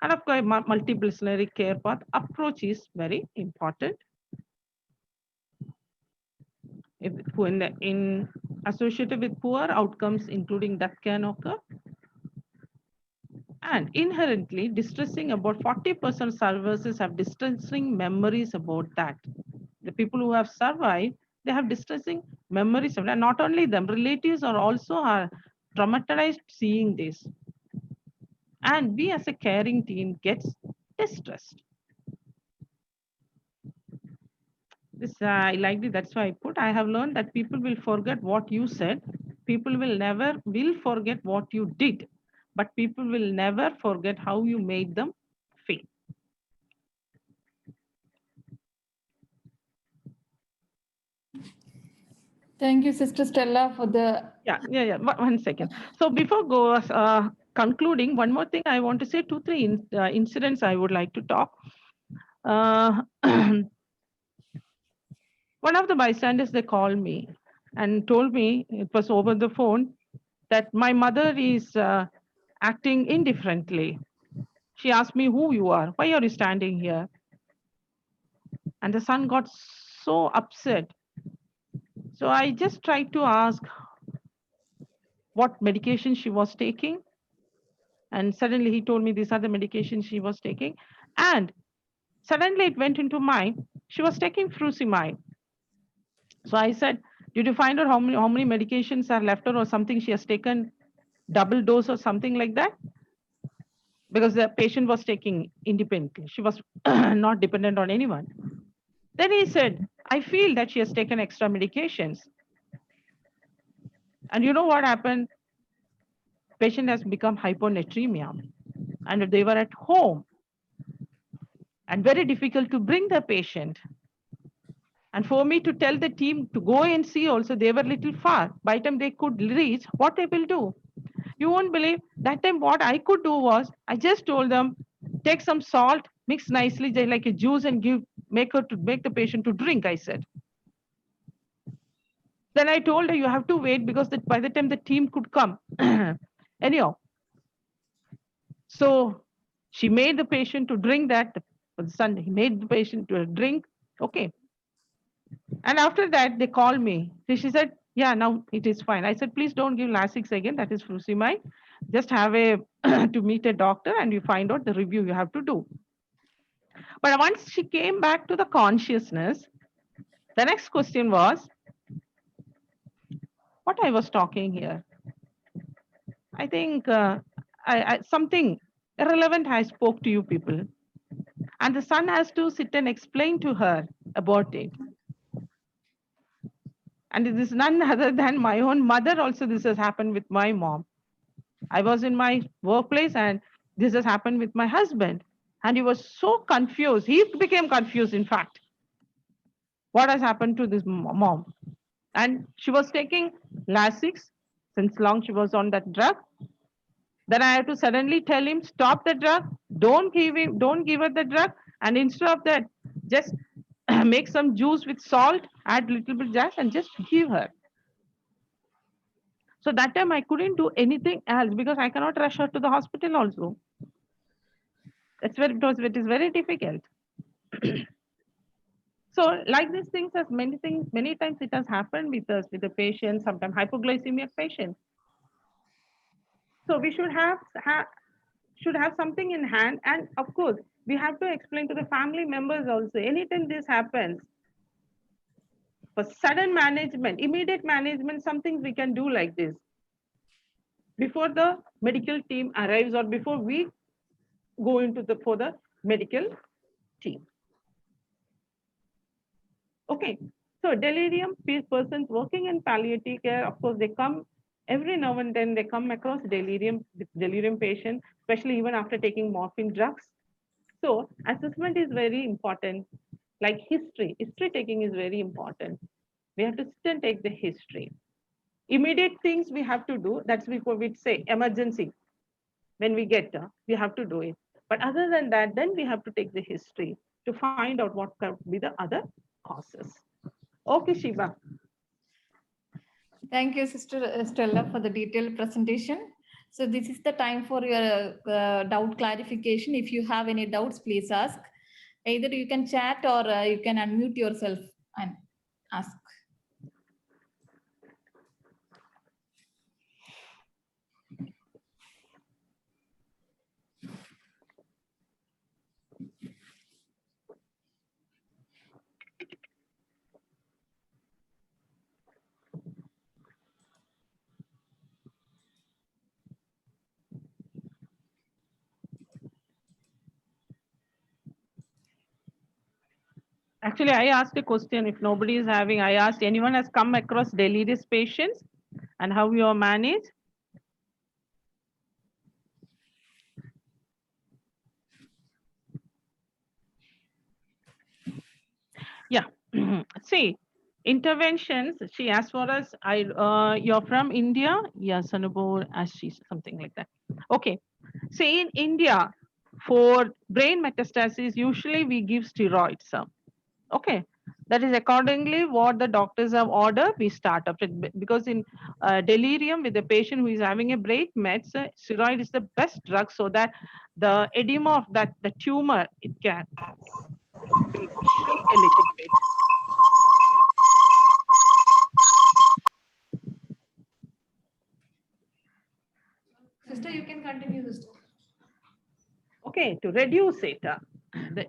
And of course, multidisciplinary care path approach is very important. If in associated with poor outcomes, including death can occur. And inherently distressing, about 40% survivors have distressing memories about that. The people who have survived, they have distressing memories of that. Not only them, relatives are also are traumatized seeing this. And we as a caring team gets distressed. This I liked it, that's why I put, I have learned that people will forget what you said. People will never will forget what you did, but people will never forget how you made them feel. Thank you, Sister Stella, for the. Yeah. 1 second. So before concluding, one more thing I want to say, 2-3 incidents I would like to talk. One of the bystanders, they called me and told me, it was over the phone, that my mother is acting indifferently. She asked me who you are, why are you standing here? And the son got so upset. So I just tried to ask what medication she was taking. And suddenly he told me these are the medications she was taking. And suddenly it went into mind, she was taking furosemide. So I said, did you find out how many medications are left her or something? She has taken double dose or something like that? Because the patient was taking independently. She was not dependent on anyone. Then he said, I feel that she has taken extra medications. And you know what happened? Patient has become hyponatremia. And they were at home. And very difficult to bring the patient. And for me to tell the team to go and see also, they were little far. By the time they could reach, what they will do? You won't believe, that time what I could do was, I just told them, take some salt, mix nicely, just like a juice and make the patient to drink, I said. Then I told her, you have to wait because by the time the team could come. Anyhow, so she made the patient to drink that. The son, he made the patient to drink. Okay. And after that, they called me. So she said, yeah, now it is fine. I said, please don't give Lasix again. That is furosemide. Just have a to meet a doctor and you find out the review you have to do. But once she came back to the consciousness, the next question was, what I was talking here? I think something irrelevant I spoke to you people. And the son has to sit and explain to her about it. And it is none other than my own mother also. This has happened with my mom. I was in my workplace and this has happened with my husband. And he was so confused. He became confused, in fact. What has happened to this mom? And she was taking Lasix since long she was on that drug. Then I had to suddenly tell him, stop the drug, don't give her the drug. And instead of that, just make some juice with salt, add little bit gas and just give her. So that time I couldn't do anything else because I cannot rush her to the hospital also. It is very difficult. So like these things, as many times it has happened with us, with the patient, sometimes hypoglycemic patients. So we should have something in hand. And of course, we have to explain to the family members also, anytime this happens, for sudden management, immediate management, some things we can do like this. Before the medical team arrives or before we go into for the medical team. Okay, so delirium persons working in palliative care, of course, they come every now and then, they come across delirium patient, especially even after taking morphine drugs. So assessment is very important, like history taking is very important. We have to sit and take the history. Immediate things we have to do. That's before we say emergency. When we get, we have to do it. But other than that, then we have to take the history to find out what could be the other causes. Okay, Shiva. Thank you, Sister Stella, for the detailed presentation. So this is the time for your doubt clarification. If you have any doubts, please ask. Either you can chat or you can unmute yourself and ask. Actually, I asked a question. If nobody is having, I asked anyone has come across delirious patients and how you are managed. Yeah. See, interventions. She asked for us. You're from India? Yes, Anubhav, as she's something like that. Okay. See, in India, for brain metastasis, usually we give steroids. Okay. That is accordingly what the doctors have ordered. We start up it because in delirium with the patient who is having a brain mets, steroid is the best drug so that the edema of the tumor it can shrink a little bit. Sister, you can continue, sister. Okay, to reduce it, the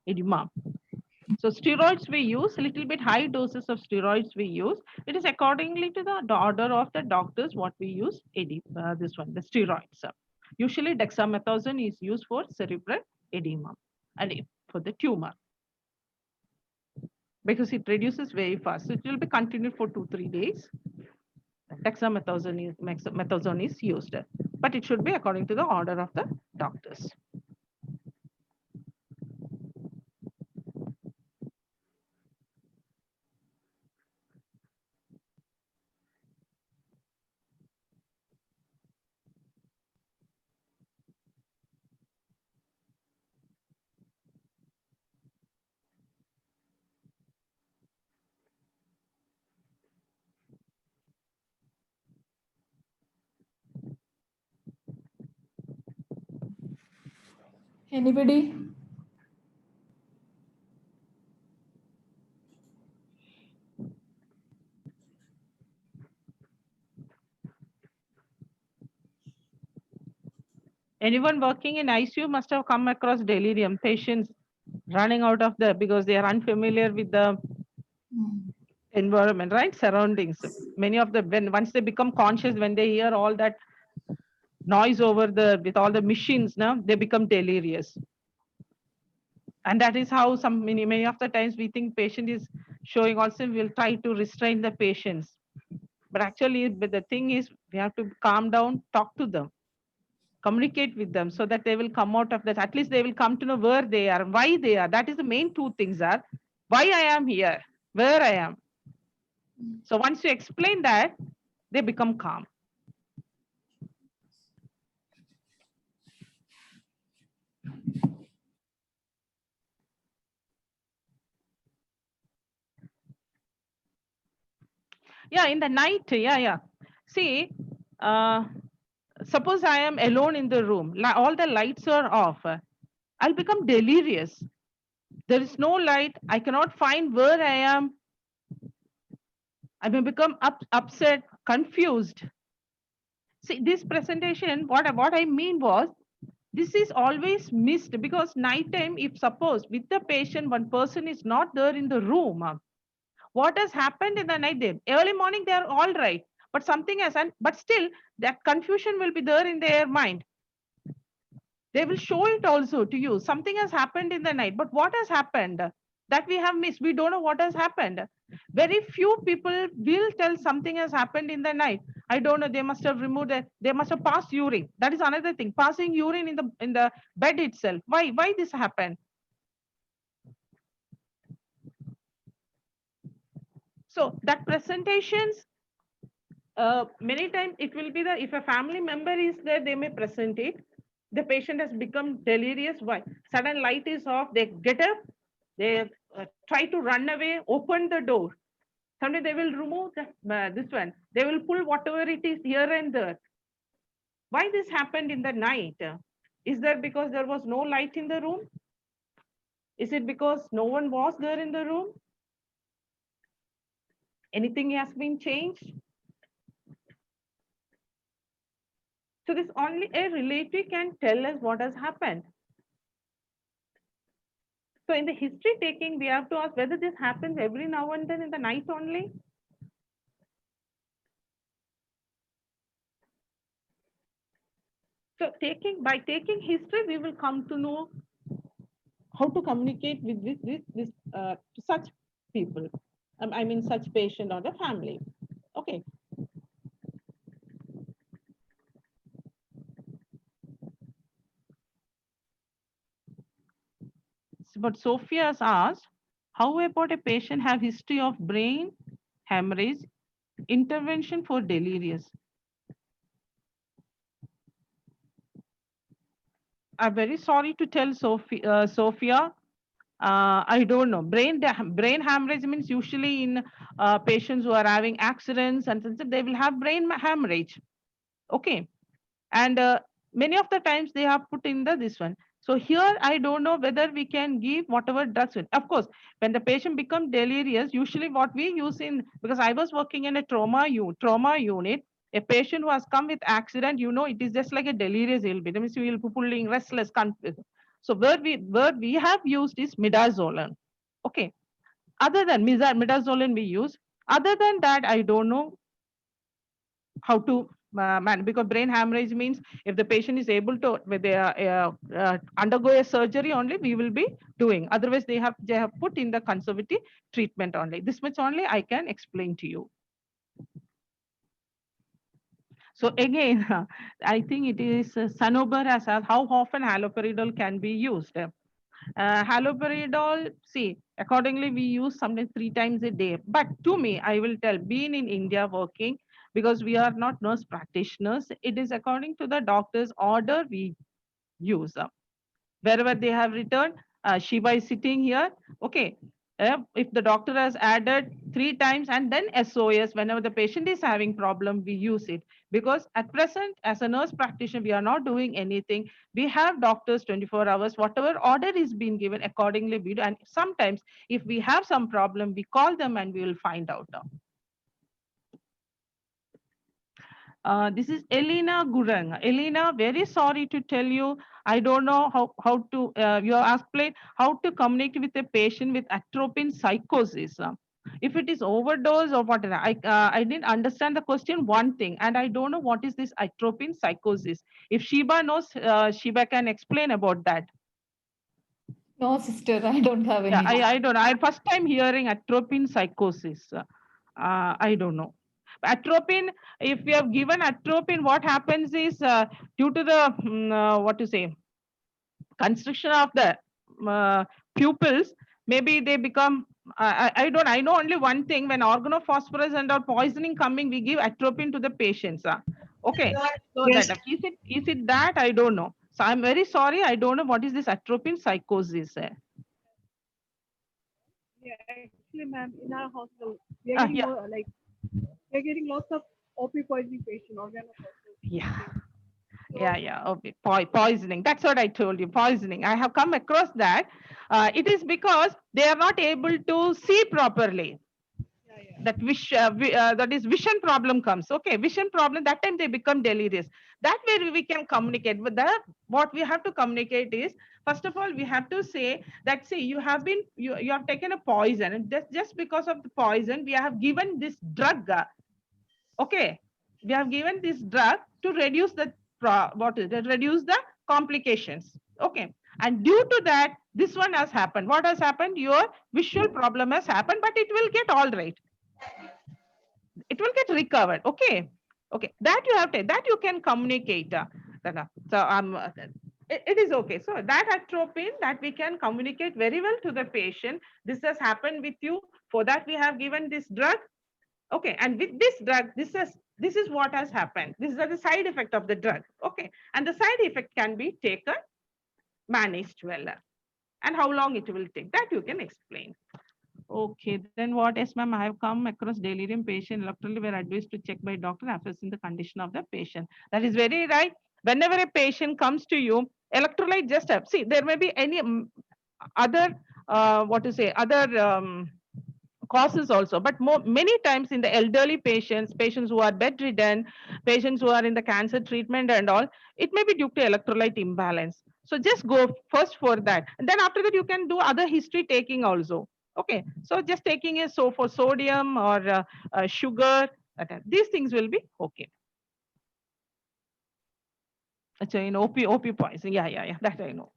edema. So steroids we use, a little bit high doses of steroids we use. It is accordingly to the order of the doctors what we use, this one, the steroids. Usually dexamethasone is used for cerebral edema and for the tumor. Because it reduces very fast. So it will be continued for 2-3 days. Dexamethasone is used, but it should be according to the order of the doctors. Anybody? Anyone working in ICU must have come across delirium patients running out of because they are unfamiliar with the environment, right? Surroundings. Many of once they become conscious, when they hear all that noise with all the machines, now they become delirious. And that is how many of the times we think patient is showing also, we'll try to restrain the patients. But actually, the thing is, we have to calm down, talk to them, communicate with them so that they will come out of that. At least they will come to know where they are, why they are. That is the main two things are, why I am here, where I am. So once you explain that, they become calm. Yeah, in the night, yeah. See, suppose I am alone in the room, all the lights are off, I'll become delirious. There is no light, I cannot find where I am. I may become upset, confused. See, this presentation, what I mean was, this is always missed because nighttime, if suppose with the patient, one person is not there in the room, what has happened in the night there? Early morning, they are all right, but something has, but still that confusion will be there in their mind. They will show it also to you. Something has happened in the night, but what has happened? That we have missed. We don't know what has happened. Very few people will tell something has happened in the night. I don't know. They must have removed it. They must have passed urine. That is another thing. Passing urine in the bed itself. Why this happened? So that presentations Many times it will be the, if a family member is there, they may present it. The patient has become delirious. Why? Sudden light is off. They get up. They try to run away. Open the door. Sometimes they will remove this one. They will pull whatever it is here and there. Why this happened in the night? Is that because there was no light in the room? Is it because no one was there in the room? Anything has been changed? So this only a relative can tell us what has happened. So in the history taking, we have to ask whether this happens every now and then in the night only. So by taking history, we will come to know how to communicate with such people. I mean, such patient or the family. Okay. But Sophia has asked, how about a patient have history of brain hemorrhage, intervention for delirious? I'm very sorry to tell Sophia, I don't know. Brain hemorrhage means usually in patients who are having accidents and they will have brain hemorrhage. Okay, and many of the times they have put in this one. So here I don't know whether we can give whatever drugs. Of course, when the patient becomes delirious, usually what we use because I was working in a trauma unit, a patient who has come with accident, it is just like a delirious ill. That means you will be pulling restless, confused. So where we have used is midazolam. Okay. Other than midazolam we use. Other than that, I don't know how to because brain hemorrhage means if the patient is able to undergo a surgery only, we will be doing. Otherwise, they have put in the conservative treatment only. This much only I can explain to you. So again, I think it is Sanobar has asked how often haloperidol can be used. Haloperidol, see, accordingly, we use sometimes 3 times a day. But to me, I will tell, being in India working, because we are not nurse practitioners, it is according to the doctor's order we use. Wherever they have written, Shiva is sitting here. Okay. If the doctor has added 3 times and then SOS, whenever the patient is having problem, we use it. Because at present, as a nurse practitioner, we are not doing anything. We have doctors 24 hours, whatever order is being given, accordingly we do. And sometimes if we have some problem, we call them and we will find out. This is Elena Gurang. Elena, very sorry to tell you, I don't know how to, you asked how to communicate with a patient with atropine psychosis. If it is overdose or whatever, I didn't understand the question one thing, and I don't know what is this atropine psychosis. If Shiba knows, Shiba can explain about that. No, sister, I don't have any. Yeah, I don't know. I first time hearing atropine psychosis. I don't know. Atropine, if we have given atropine, what happens is due to the, what to say, constriction of the pupils, maybe they become, I know only one thing, when organophosphorus and or poisoning coming, we give atropine to the patients. Okay, so Yes. that, is it that? I don't know. So I'm very sorry, I don't know what is this atropine psychosis. Yeah, actually, ma'am, in our hospital, we are getting Yeah. we are getting lots of OP poisoning patient, Yeah. Okay. Poisoning. That's what I told you. Poisoning. I have come across that. It is because they are not able to see properly. That that is vision problem comes. Okay, vision problem. That time they become delirious. That way we can communicate. But what we have to communicate is, first of all, we have to say that, see, you have taken a poison, and just because of the poison, we have given this drug. Okay, we have given this drug to reduce reduce the complications. Okay, and due to that, this one has happened. What has happened? Your visual problem has happened, but it will get all right. It will get recovered. Okay, that you have to, that you can communicate. So it is okay. So that atropine, that we can communicate very well to the patient. This has happened with you. For that, we have given this drug. Okay, and with this drug, this has This is what has happened. This is the side effect of the drug. Okay. And the side effect can be taken, managed well. And how long it will take, that you can explain. Okay, then what? Yes, ma'am, I have come across delirium patient electorally were advised to check by doctor assessing the condition of the patient. That is very right. Whenever a patient comes to you, electrolyte just have, see, there may be any other, what to say, other causes also, but many times in the elderly patients, patients who are bedridden, patients who are in the cancer treatment and all, it may be due to electrolyte imbalance. So just go first for that. And then after that, you can do other history taking also. Okay, so just taking a so for sodium or sugar, these things will be okay. So in OP poison, yeah, that I know.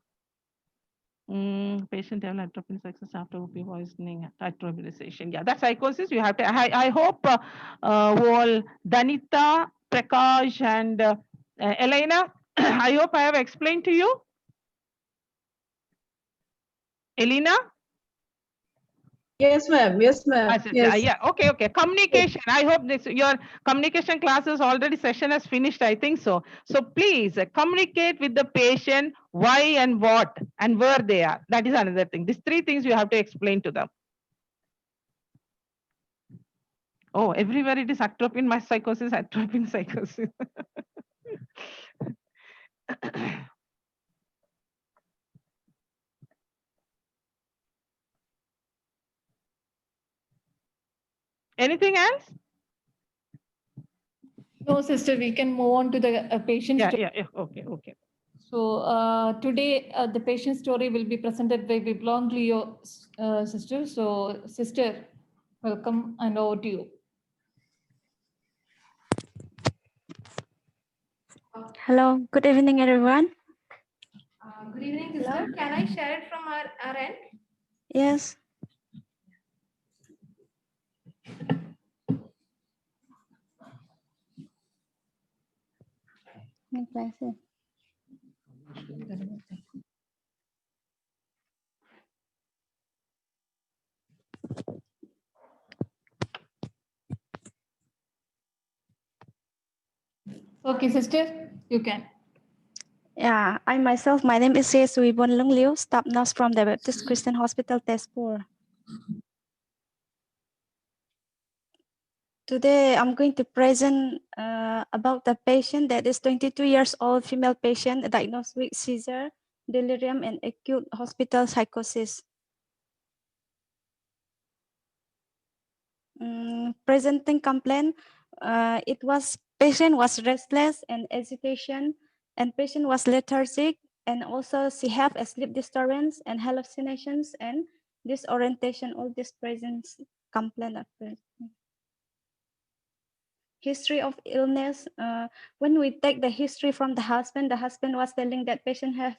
Patient develop atropine success after OP poisoning, atrobulization. Yeah, that's psychosis. You have to. I hope all Danita, Prakash, and Elena. I hope I have explained to you. Elena. Yes, ma'am. Yes, ma'am. Yes. Yeah. Okay. Communication. I hope this your communication classes already session has finished. I think so. So please communicate with the patient why and what and where they are. That is another thing. These three things you have to explain to them. Oh, everywhere it is atropine, my psychosis, atropine psychosis. Anything else? No, sister, we can move on to the patient story. Yeah. Okay. So today the patient story will be presented by Biblong Leo, sister. So sister, welcome and over to you. Hello, good evening, everyone. Good evening, sister. Can I share it from our end? Yes. Okay, sister, you can. Yeah, I myself, my name is Sui Bonlung Liu, staff nurse from the Baptist Christian Hospital, Tezpur. Today, I'm going to present about the patient that is 22 years old, female patient diagnosed with seizure, delirium, and acute hospital psychosis. Presenting complaint, patient was restless and agitation, and patient was lethargic, and also she have a sleep disturbance and hallucinations and disorientation. All these presents complaint at present. History of illness. When we take the history from the husband was telling that patient have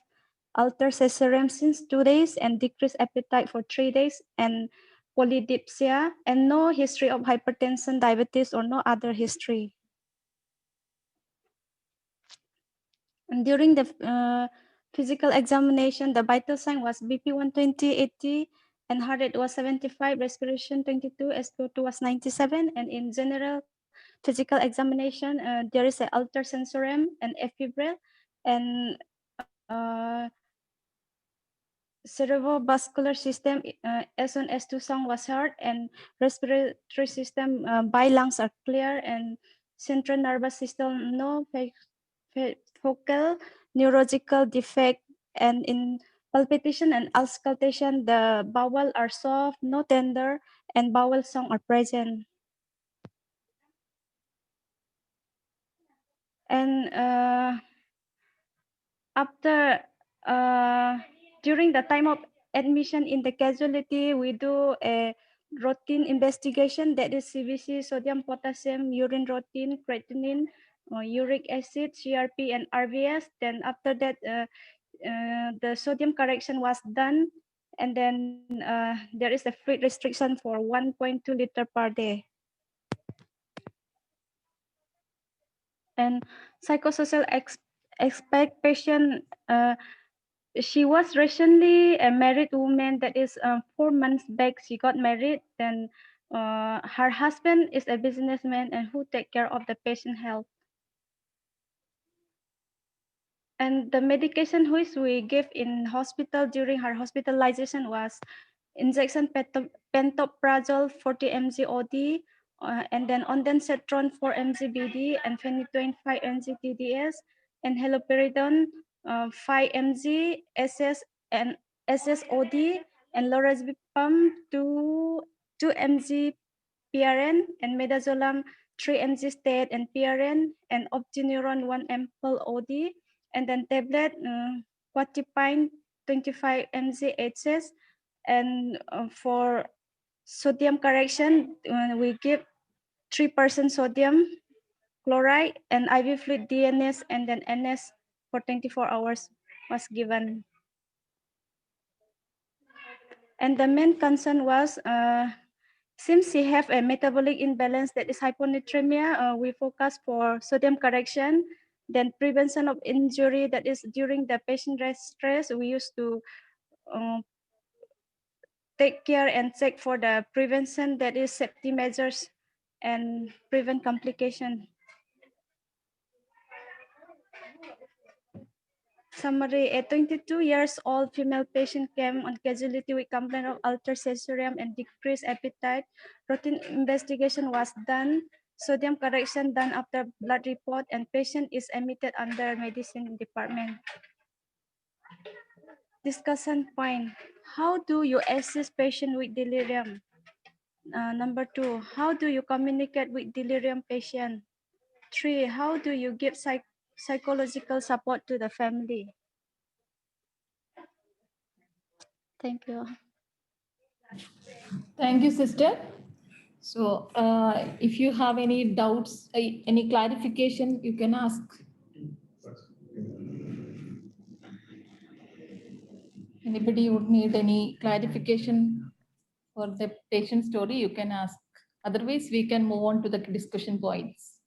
altered cesarean since 2 days and decreased appetite for 3 days and polydipsia and no history of hypertension, diabetes, or no other history. And during the physical examination, the vital sign was BP 120, 80, and heart rate was 75, respiration 22, SpO2 was 97, and in general physical examination, there is an altered sensorium and epibrel, and cerebrovascular system S1, S2 sound was heard, and respiratory system by lungs are clear, and central nervous system no focal neurological defect, and in palpitation and auscultation the bowel are soft, no tender, and bowel sound are present. And after during the time of admission in the casualty, we do a routine investigation, that is CBC, sodium, potassium, urine routine, creatinine, uric acid, CRP, and RVS. Then after that, the sodium correction was done, and then there is a fluid restriction for 1.2 liter per day. And psychosocial aspect, patient, she was recently a married woman, that is 4 months back she got married. Then Her husband is a businessman and who take care of the patient health. And the medication which we gave in hospital during her hospitalization was injection pantoprazole 40 mg OD, and then ondansetron 4 mg BD, and phenytoin 5 mg TDS, and haloperidol 5 mg SS and SSOD, and lorazepam 2 mg PRN, and midazolam 3 mg state and PRN, and optinuron 1 ampoule OD, and then tablet quatipine 25 mg HS. And for sodium correction, we give 3% sodium chloride and IV fluid DNS, and then NS for 24 hours was given. And the main concern was, since she have a metabolic imbalance that is hyponatremia, we focus for sodium correction, then prevention of injury, that is during the patient stress, we used to take care and check for the prevention, that is safety measures, and prevent complication. Summary: a 22 years old female patient came on casualty with complaint of altered sensorium and decreased appetite. Routine investigation was done. Sodium correction done after blood report, and patient is admitted under medicine department. Discussion point: how do you assist patient with delirium? Number 2, how do you communicate with delirium patient? 3, how do you give psychological support to the family? Thank you. Thank you, sister. So if you have any doubts, any clarification, you can ask. Anybody would need any clarification for the patient story, you can ask. Otherwise, we can move on to the discussion points.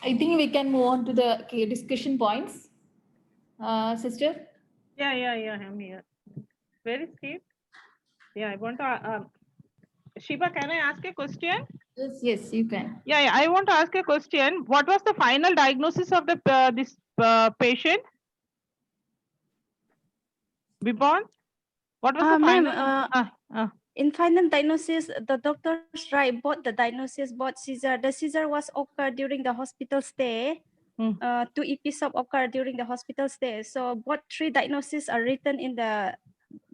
I think we can move on to the discussion points. Sister? Yeah, I'm here. Where is Steve? Yeah, I want to, Shiba, can I ask a question? Yes, you can. Yeah, I want to ask a question. What was the final diagnosis of the this patient? Vibon? What was the Ma'am, final? in final diagnosis, the doctors write both the diagnosis, both seizure. The seizure was occurred during the hospital stay. 2 episodes occurred during the hospital stay. So both 3 diagnoses are written in the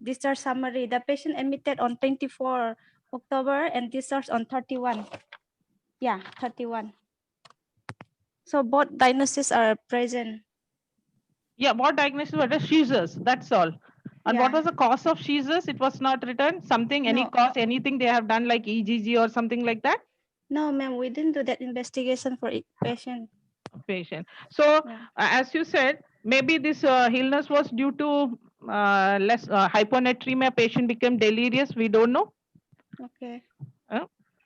discharge summary. The patient admitted on 24 October and discharged on 31. Yeah, 31. So both diagnoses are present. Yeah, what diagnosis were the seizures? That's all. And what Yeah. was the cause of seizures? It was not written. Something, any No. cause, anything they have done like EGG or something like that? No, ma'am, we didn't do that investigation for each patient. Patient. So, Yeah. as you said, maybe this illness was due to less hyponatremia. Patient became delirious. We don't know. Okay.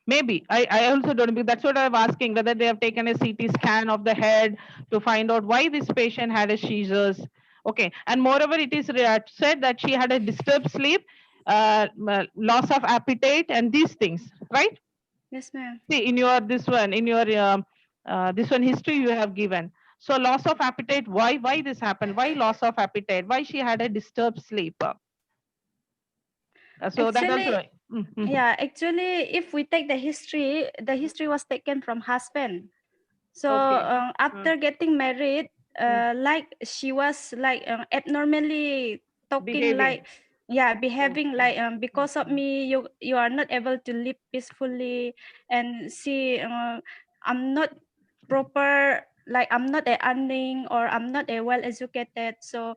Maybe. I also don't know. That's what I'm asking, whether they have taken a CT scan of the head to find out why this patient had a seizures. Okay. And moreover, it is said that she had a disturbed sleep, loss of appetite, and these things, right? Yes, ma'am. See, in your this one history you have given. So loss of appetite, why this happened? Why loss of appetite? Why she had a disturbed sleep? So that Actually, also. yeah, actually, if we take the history was taken from husband. So Okay. after getting married, like she was like abnormally talking, Behaving. like behaving like because of me you are not able to live peacefully, and see I'm not proper, like I'm not a earning or I'm not a well educated, so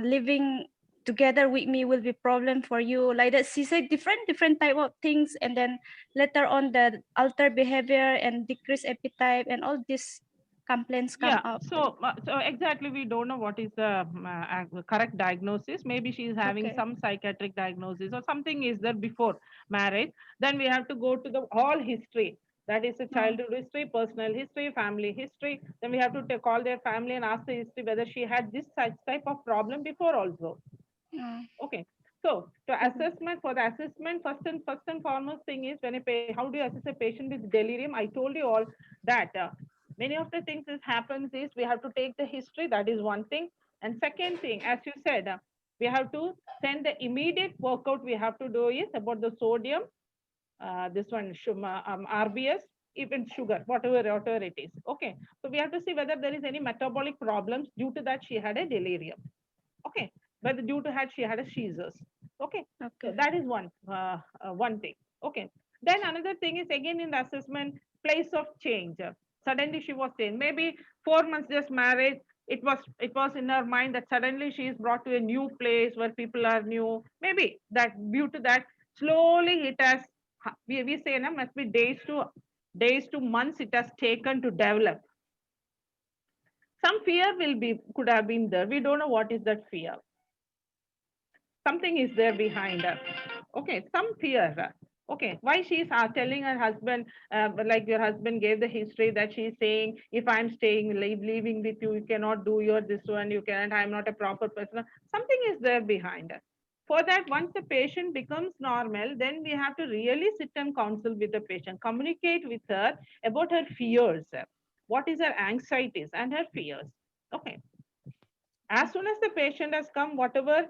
living together with me will be problem for you, like that. She said different type of things, and then later on the altered behavior and decreased appetite and all this complaints come Yeah, up. so exactly, we don't know what is the correct diagnosis. Maybe she is having Okay. some psychiatric diagnosis or something is there before marriage. Then we have to go to the all history. That is a childhood history, personal history, family history. Then we have to call their family and ask the history whether she had this such type of problem before also. Okay. So to assessment, for the assessment, first and foremost thing is when how do you assess a patient with delirium? I told you all that many of the things that happens is we have to take the history. That is one thing. And second thing, as you said, we have to send the immediate workout we have to do is about the sodium, this one, RBS, even sugar, whatever it is. Okay. So we have to see whether there is any metabolic problems due to that she had a delirium. Okay. But due to that she had a seizures. Okay. Okay. So that is one thing. Okay. Then another thing is again in the assessment, place of change. Suddenly she was changed. Maybe 4 months just married. It was in her mind that suddenly she is brought to a new place where people are new. Maybe that due to that, slowly it has, we say na, must be days to months it has taken to develop. Some fear could have been there. We don't know what is that fear. Something is there behind her. Okay, some fear. Okay, why she is telling her husband, like your husband gave the history that she is saying, if I'm staying, leaving with you, you cannot do your this one, you cannot, I'm not a proper person. Something is there behind her. For that, once the patient becomes normal, then we have to really sit and counsel with the patient, communicate with her about her fears, what is her anxieties and her fears. Okay. As soon as the patient has come, whatever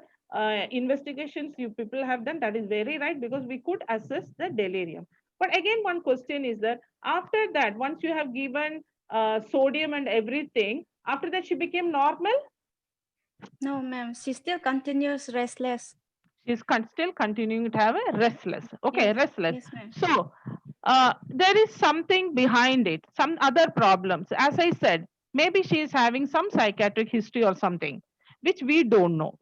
investigations you people have done, that is very right, because we could assess the delirium. But again, one question is that after that, once you have given sodium and everything, after that she became normal? No, ma'am. She still continues restless. She's still continuing to have a restless. Okay, Yes. restless. Yes, ma'am. So there is something behind it, some other problems. As I said, maybe she is having some psychiatric history or something, which we don't know.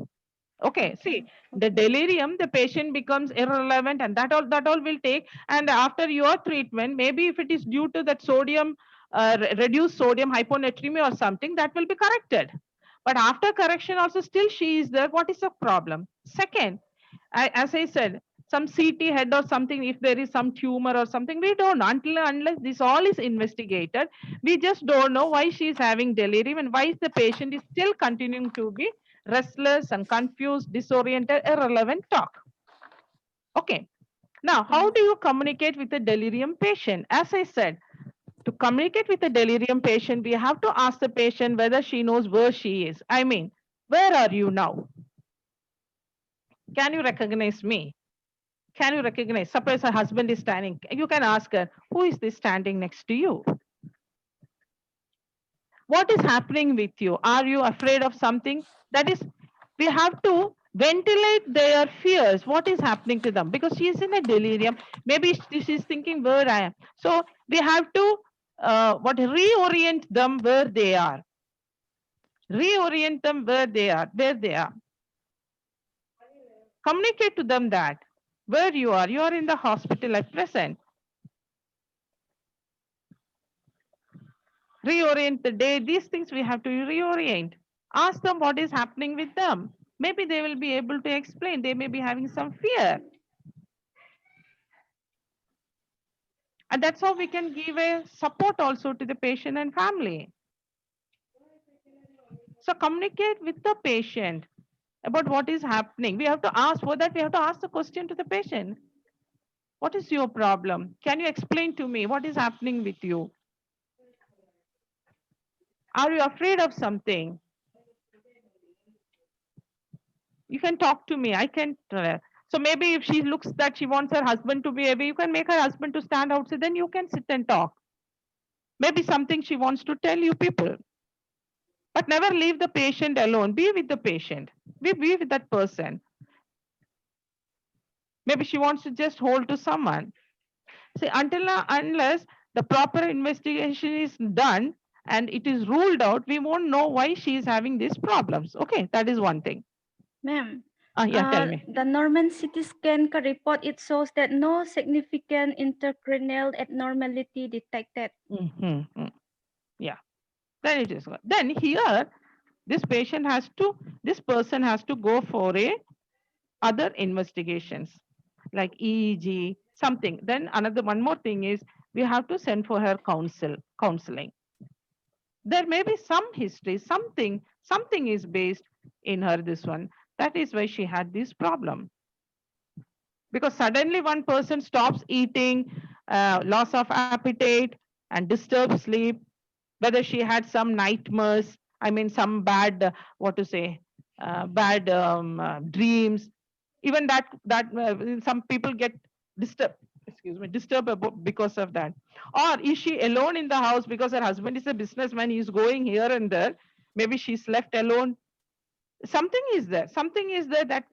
Okay, see, the delirium, the patient becomes irrelevant, and that all will take. And after your treatment, maybe if it is due to that sodium, reduced sodium hyponatremia or something, that will be corrected. But after correction, also still she is there. What is the problem? Second, as I said, some CT head or something, if there is some tumor or something, we don't know unless this all is investigated. We just don't know why she is having delirium and why the patient is still continuing to be restless and confused, disoriented, irrelevant talk. Okay. Now, how do you communicate with a delirium patient? As I said, to communicate with a delirium patient, we have to ask the patient whether she knows where she is. I mean, where are you now? Can you recognize me? Can you recognize? Suppose her husband is standing. You can ask her, who is this standing next to you? What is happening with you? Are you afraid of something? That is, we have to ventilate their fears. What is happening to them? Because she is in a delirium. Maybe she is thinking where I am. So we have to reorient them where they are. Reorient them where they are. Communicate to them that where you are in the hospital at present. Reorient the day. These things we have to reorient. Ask them what is happening with them. Maybe they will be able to explain. They may be having some fear. And that's how we can give a support also to the patient and family. So communicate with the patient about what is happening. We have to ask, for that we have to ask the question to the patient. What is your problem? Can you explain to me what is happening with you? Are you afraid of something? You can talk to me. I can. So maybe if she looks that she wants her husband to be away, you can make her husband to stand outside. Then you can sit and talk. Maybe something she wants to tell you people. But never leave the patient alone. Be with the patient. Be with that person. Maybe she wants to just hold to someone. See, unless the proper investigation is done and it is ruled out, we won't know why she is having these problems. Okay, that is one thing. Ma'am, Yeah, tell me. the Norman CT scan report, it shows that no significant intracranial abnormality detected. Yeah. then it is. Then here, this person has to go for a other investigations like EEG, something. Then one more thing is we have to send for her counseling. There may be some history, something is based in her this one. That is why she had this problem. Because suddenly one person stops eating, loss of appetite and disturbed sleep, whether she had some nightmares, I mean some bad, bad dreams, even some people get disturbed, because of that. Or is she alone in the house because her husband is a businessman, he's going here and there, maybe she's left alone. Something is there that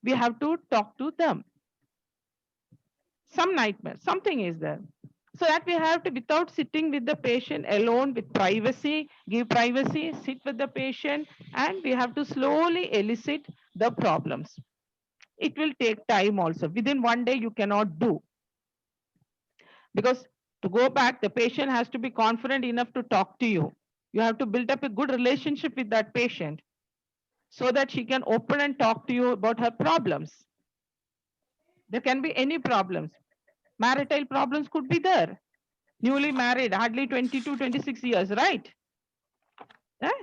we have to talk to them. Some nightmare, something is there. So that we have to, without sitting with the patient alone, with privacy, give privacy, sit with the patient, and we have to slowly elicit the problems. It will take time also. Within one day, you cannot do. Because to go back, the patient has to be confident enough to talk to you. You have to build up a good relationship with that patient so that she can open and talk to you about her problems. There can be any problems. Marital problems could be there. Newly married, hardly 22, 26 years, right?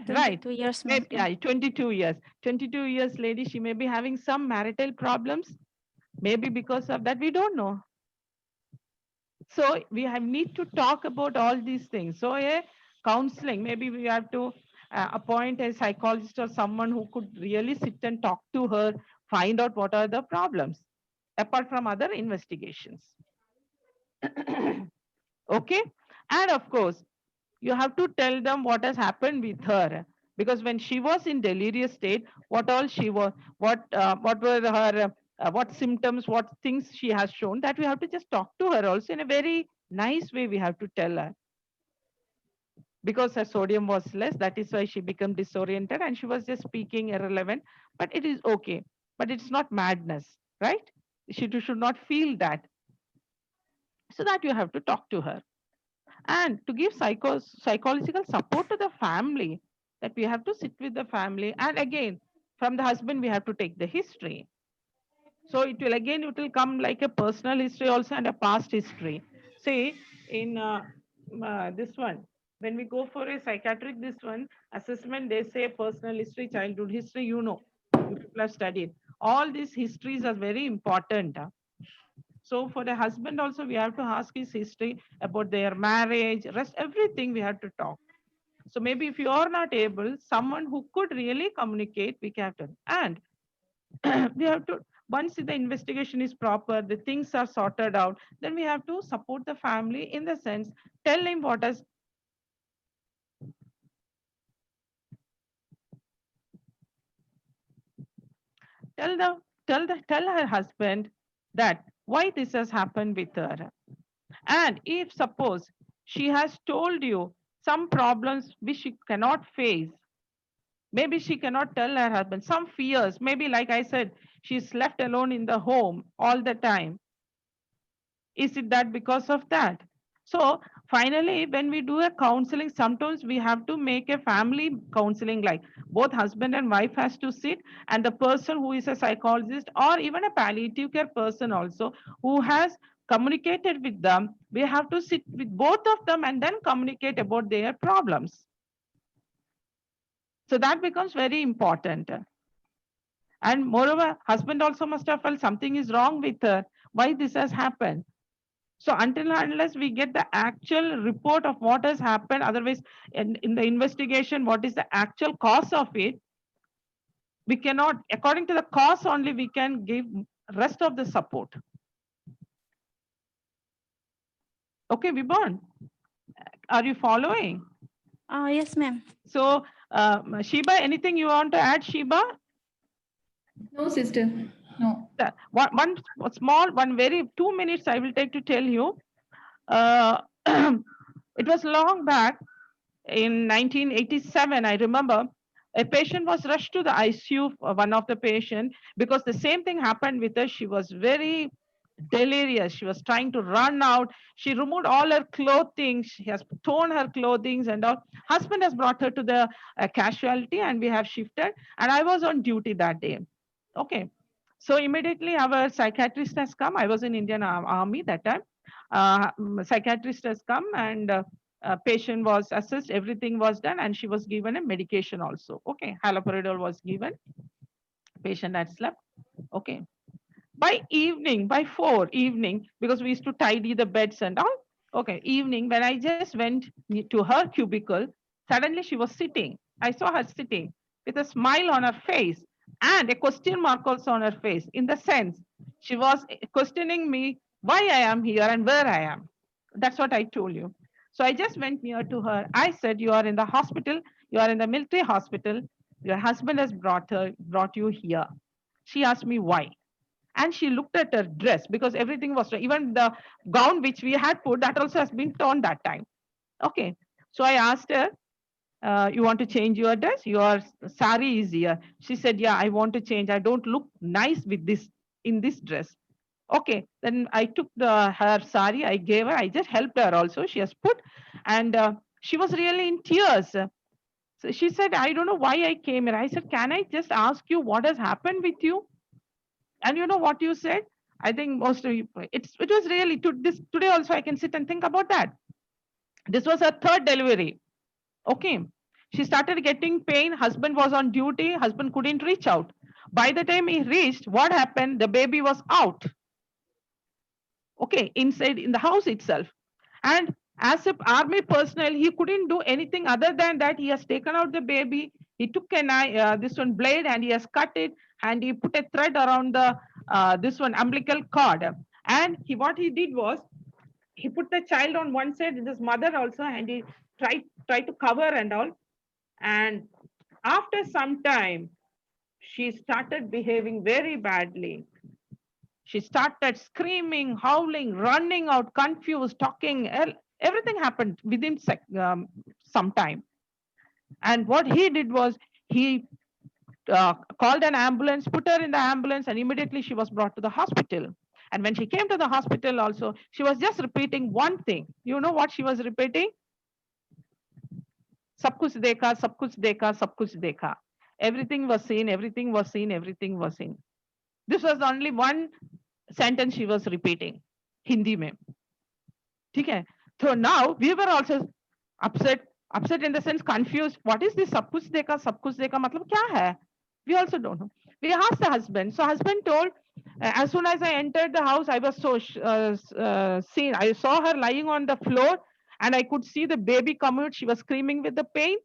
Right. 22 years, Maybe, ma'am. yeah, 22 years. 22 years lady, she may be having some marital problems. Maybe because of that, we don't know. So we need to talk about all these things. So a counseling, maybe we have to appoint a psychologist or someone who could really sit and talk to her, find out what are the problems, apart from other investigations. Okay. And of course, you have to tell them what has happened with her, because when she was in delirious state, what all she was, what were her, what symptoms, what things she has shown, that we have to just talk to her also in a very nice way. We have to tell her, because her sodium was less, that is why she became disoriented and she was just speaking irrelevant. But it is okay, but it's not madness, right? She should not feel that. So that you have to talk to her. And to give psychological support to the family, that we have to sit with the family. And again, from the husband, we have to take the history. So it will come like a personal history also and a past history. See, in this one, when we go for a psychiatric, this one assessment, they say personal history, childhood history, you people have studied. All these histories are very important. So for the husband also, we have to ask his history about their marriage, rest, everything we have to talk. So maybe if you are not able, someone who could really communicate, we have to. And we have to, once the investigation is proper, the things are sorted out, then we have to support the family in the sense, tell him what has. Tell her husband that why this has happened with her. And if suppose she has told you some problems which she cannot face, maybe she cannot tell her husband, some fears, maybe like I said, she's left alone in the home all the time. Is it that because of that? So finally, when we do a counseling, sometimes we have to make a family counseling, like both husband and wife has to sit, and the person who is a psychologist or even a palliative care person also who has communicated with them, we have to sit with both of them and then communicate about their problems. So that becomes very important. And moreover, husband also must have felt something is wrong with her, why this has happened. So until unless we get the actual report of what has happened, otherwise in the investigation, what is the actual cause of it, we cannot, according to the cause only, we can give rest of the support. Okay, Vibhan, are you following? Yes, ma'am. So Shiba, anything you want to add, Shiba? No, sister. No. One small, very 2 minutes I will take to tell you. It was long back in 1987, I remember, a patient was rushed to the ICU, one of the patient, because the same thing happened with her. She was very delirious. She was trying to run out. She removed all her clothing. She has torn her clothing and all. Husband has brought her to the casualty, and we have shifted. And I was on duty that day. Okay. So immediately our psychiatrist has come. I was in Indian Army that time. Psychiatrist has come, and patient was assessed. Everything was done, and she was given a medication also. Okay. Haloperidol was given. Patient had slept. Okay. By evening, by 4 evening, because we used to tidy the beds and all. Okay, evening, when I just went to her cubicle, suddenly she was sitting. I saw her sitting with a smile on her face and a question mark also on her face, in the sense she was questioning me why I am here and where I am. That's what I told you. So I just went near to her. I said, you are in the hospital, you are in the military hospital, your husband has brought you here. She asked me why. And she looked at her dress, because everything was, even the gown which we had put, that also has been torn that time. Okay. So I asked her, you want to change your dress? Your sari is here. She said, yeah, I want to change. I don't look nice with this, in this dress. Okay. Then I took her sari, I gave her, I just helped her also. She has put, and she was really in tears. So she said, I don't know why I came here. I said, can I just ask you what has happened with you? And you know what you said? I think most of you, it was really today also I can sit and think about that. This was her third delivery. Okay. She started getting pain. Husband was on duty. Husband couldn't reach out. By the time he reached, what happened? The baby was out. Okay, inside in the house itself. And as a army personnel, he couldn't do anything other than that. He has taken out the baby. He took this one blade, and he has cut it, and he put a thread around the this one umbilical cord. And what he did was, he put the child on one side, his mother also, and he tried to cover and all. And after some time, she started behaving very badly. She started screaming, howling, running out, confused, talking. Everything happened within some time. And what he did was, he called an ambulance, put her in the ambulance, and immediately she was brought to the hospital. And when she came to the hospital also, she was just repeating one thing. You know what she was repeating? Sab kuch dekha, sab kuch dekha, sab kuch dekha. Everything was seen, everything was seen, everything was seen. This was only one sentence she was repeating, Hindi mein. Okay. So now we were also upset in the sense confused. What is this sab kuch dekha matlab kya hai? We also don't know. We asked the husband. So husband told, as soon as I entered the house, I was so seen. I saw her lying on the floor, and I could see the baby come out. She was screaming with the pain,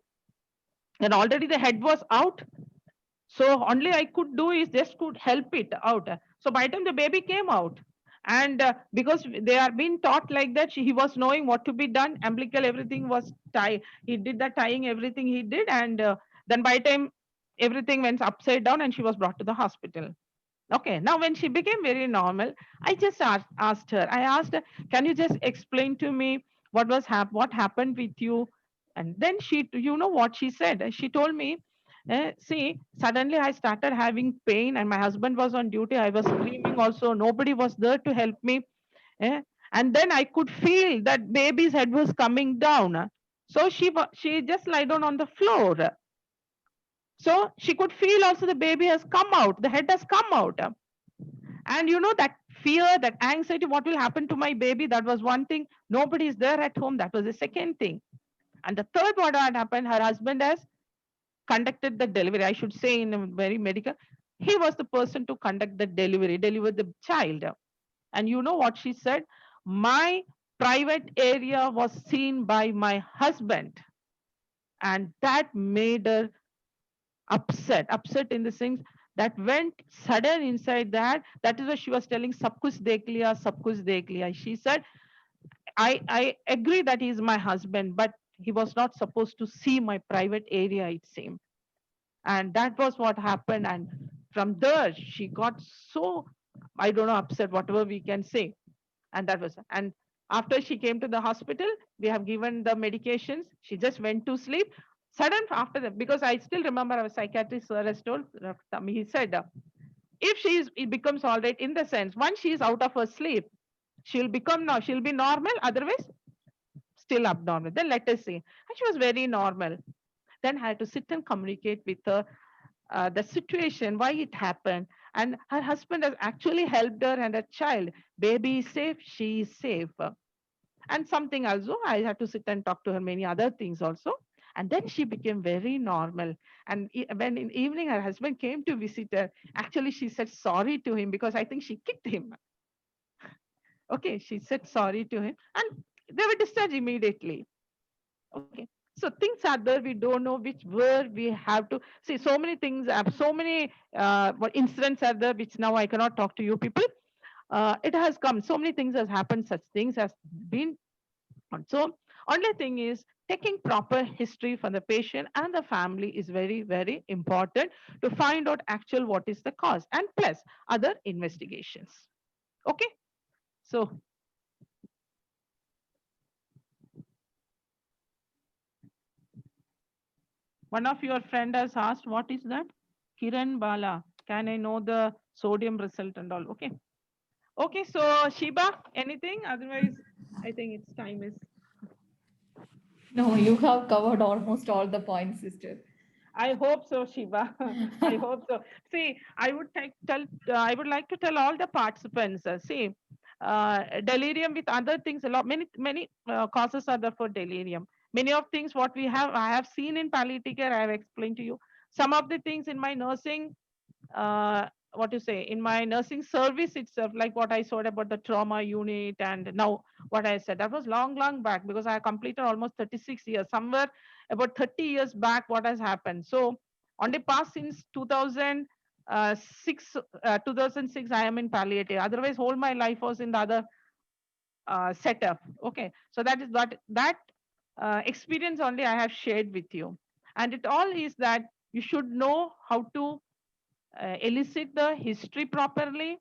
and already the head was out. So only I could do is just could help it out. So by the time the baby came out, and because they are being taught like that, he was knowing what to be done. Umbilical, everything was tied. He did the tying, everything he did, and then by the time everything went upside down, and she was brought to the hospital. Okay, now when she became very normal, I just asked her. I asked her, can you just explain to me what happened with you? And then you know what she said? She told me, see, suddenly I started having pain, and my husband was on duty. I was screaming also. Nobody was there to help me. And then I could feel that baby's head was coming down. So she just lied down on the floor. So she could feel also the baby has come out. The head has come out. And you know, that fear, that anxiety, what will happen to my baby? That was one thing. Nobody is there at home. That was the second thing. And the third, what had happened, her husband has conducted the delivery. I should say in a very medical, he was the person to conduct the delivery, deliver the child. And you know what she said? My private area was seen by my husband. And that made her upset in the sense that went sudden inside that. That is what she was telling, sab kuch dekh liya, sab kuch dekh liya. She said, I agree that he is my husband, but he was not supposed to see my private area, it seemed. And that was what happened. And from there, she got so, I don't know, upset, whatever we can say. And that was, and after she came to the hospital, we have given the medications. She just went to sleep. Sudden after that, because I still remember our psychiatrist sir has told, he said, If it becomes all right, in the sense, once she is out of her sleep, she'll be normal, otherwise still abnormal. Then let us see. And she was very normal. Then I had to sit and communicate with her, the situation, why it happened. And her husband has actually helped her and her child. Baby is safe, she is safe. And something also, I had to sit and talk to her many other things also. And then she became very normal. And when in evening her husband came to visit her, actually she said sorry to him because I think she kicked him. Okay, she said sorry to him and they were discharged immediately. Okay, so things are there, we don't know which word we have to see. So many things, so many incidents are there which now I cannot talk to you people. It has come, so many things has happened, such things has been. So only thing is taking proper history from the patient and the family is very, very important to find out actual what is the cause, and plus other investigations. Okay, so one of your friend has asked, what is that? Kiran Bala, can I know the sodium result and all? Okay. Okay, so Shiba, anything? Otherwise, I think it's time is. No, you have covered almost all the points, sister. I hope so, Shiva. I hope so. See, I would like to tell all the participants. See, delirium with other things. Many causes are there for delirium. Many of things what I have seen in palliative care. I have explained to you. Some of the things in my nursing, what to say, in my nursing service itself, like what I said about the trauma unit, and now what I said, that was long back because I completed almost 36 years. Somewhere about 30 years back, what has happened. So on the past since 2006, I am in palliative. Otherwise, whole my life was in the other setup. Okay, so that is that experience only I have shared with you, and it all is that you should know how to elicit the history properly,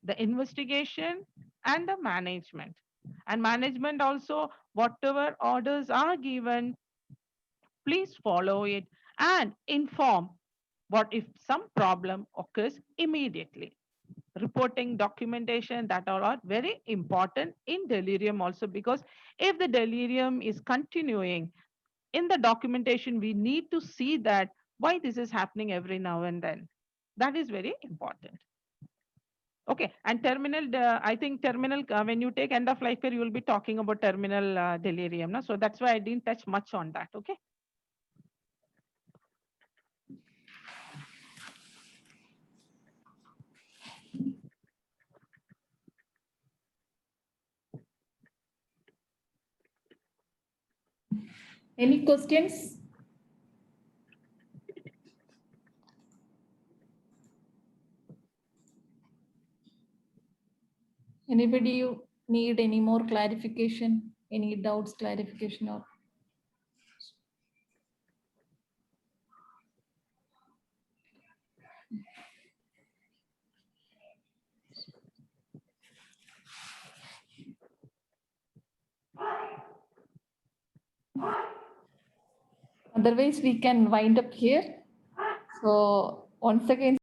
the investigation, and the management. And management also, whatever orders are given, please follow it and inform what if some problem occurs immediately. Reporting, documentation, that all are very important in delirium also, because if the delirium is continuing, in the documentation, we need to see that why this is happening every now and then. That is very important. Okay, and terminal, I think terminal, when you take end of life care, you will be talking about terminal delirium. No? So that's why I didn't touch much on that. Okay. Any questions? Anybody you need any more clarification? Any doubts, clarification, or? Otherwise, we can wind up here. So once again,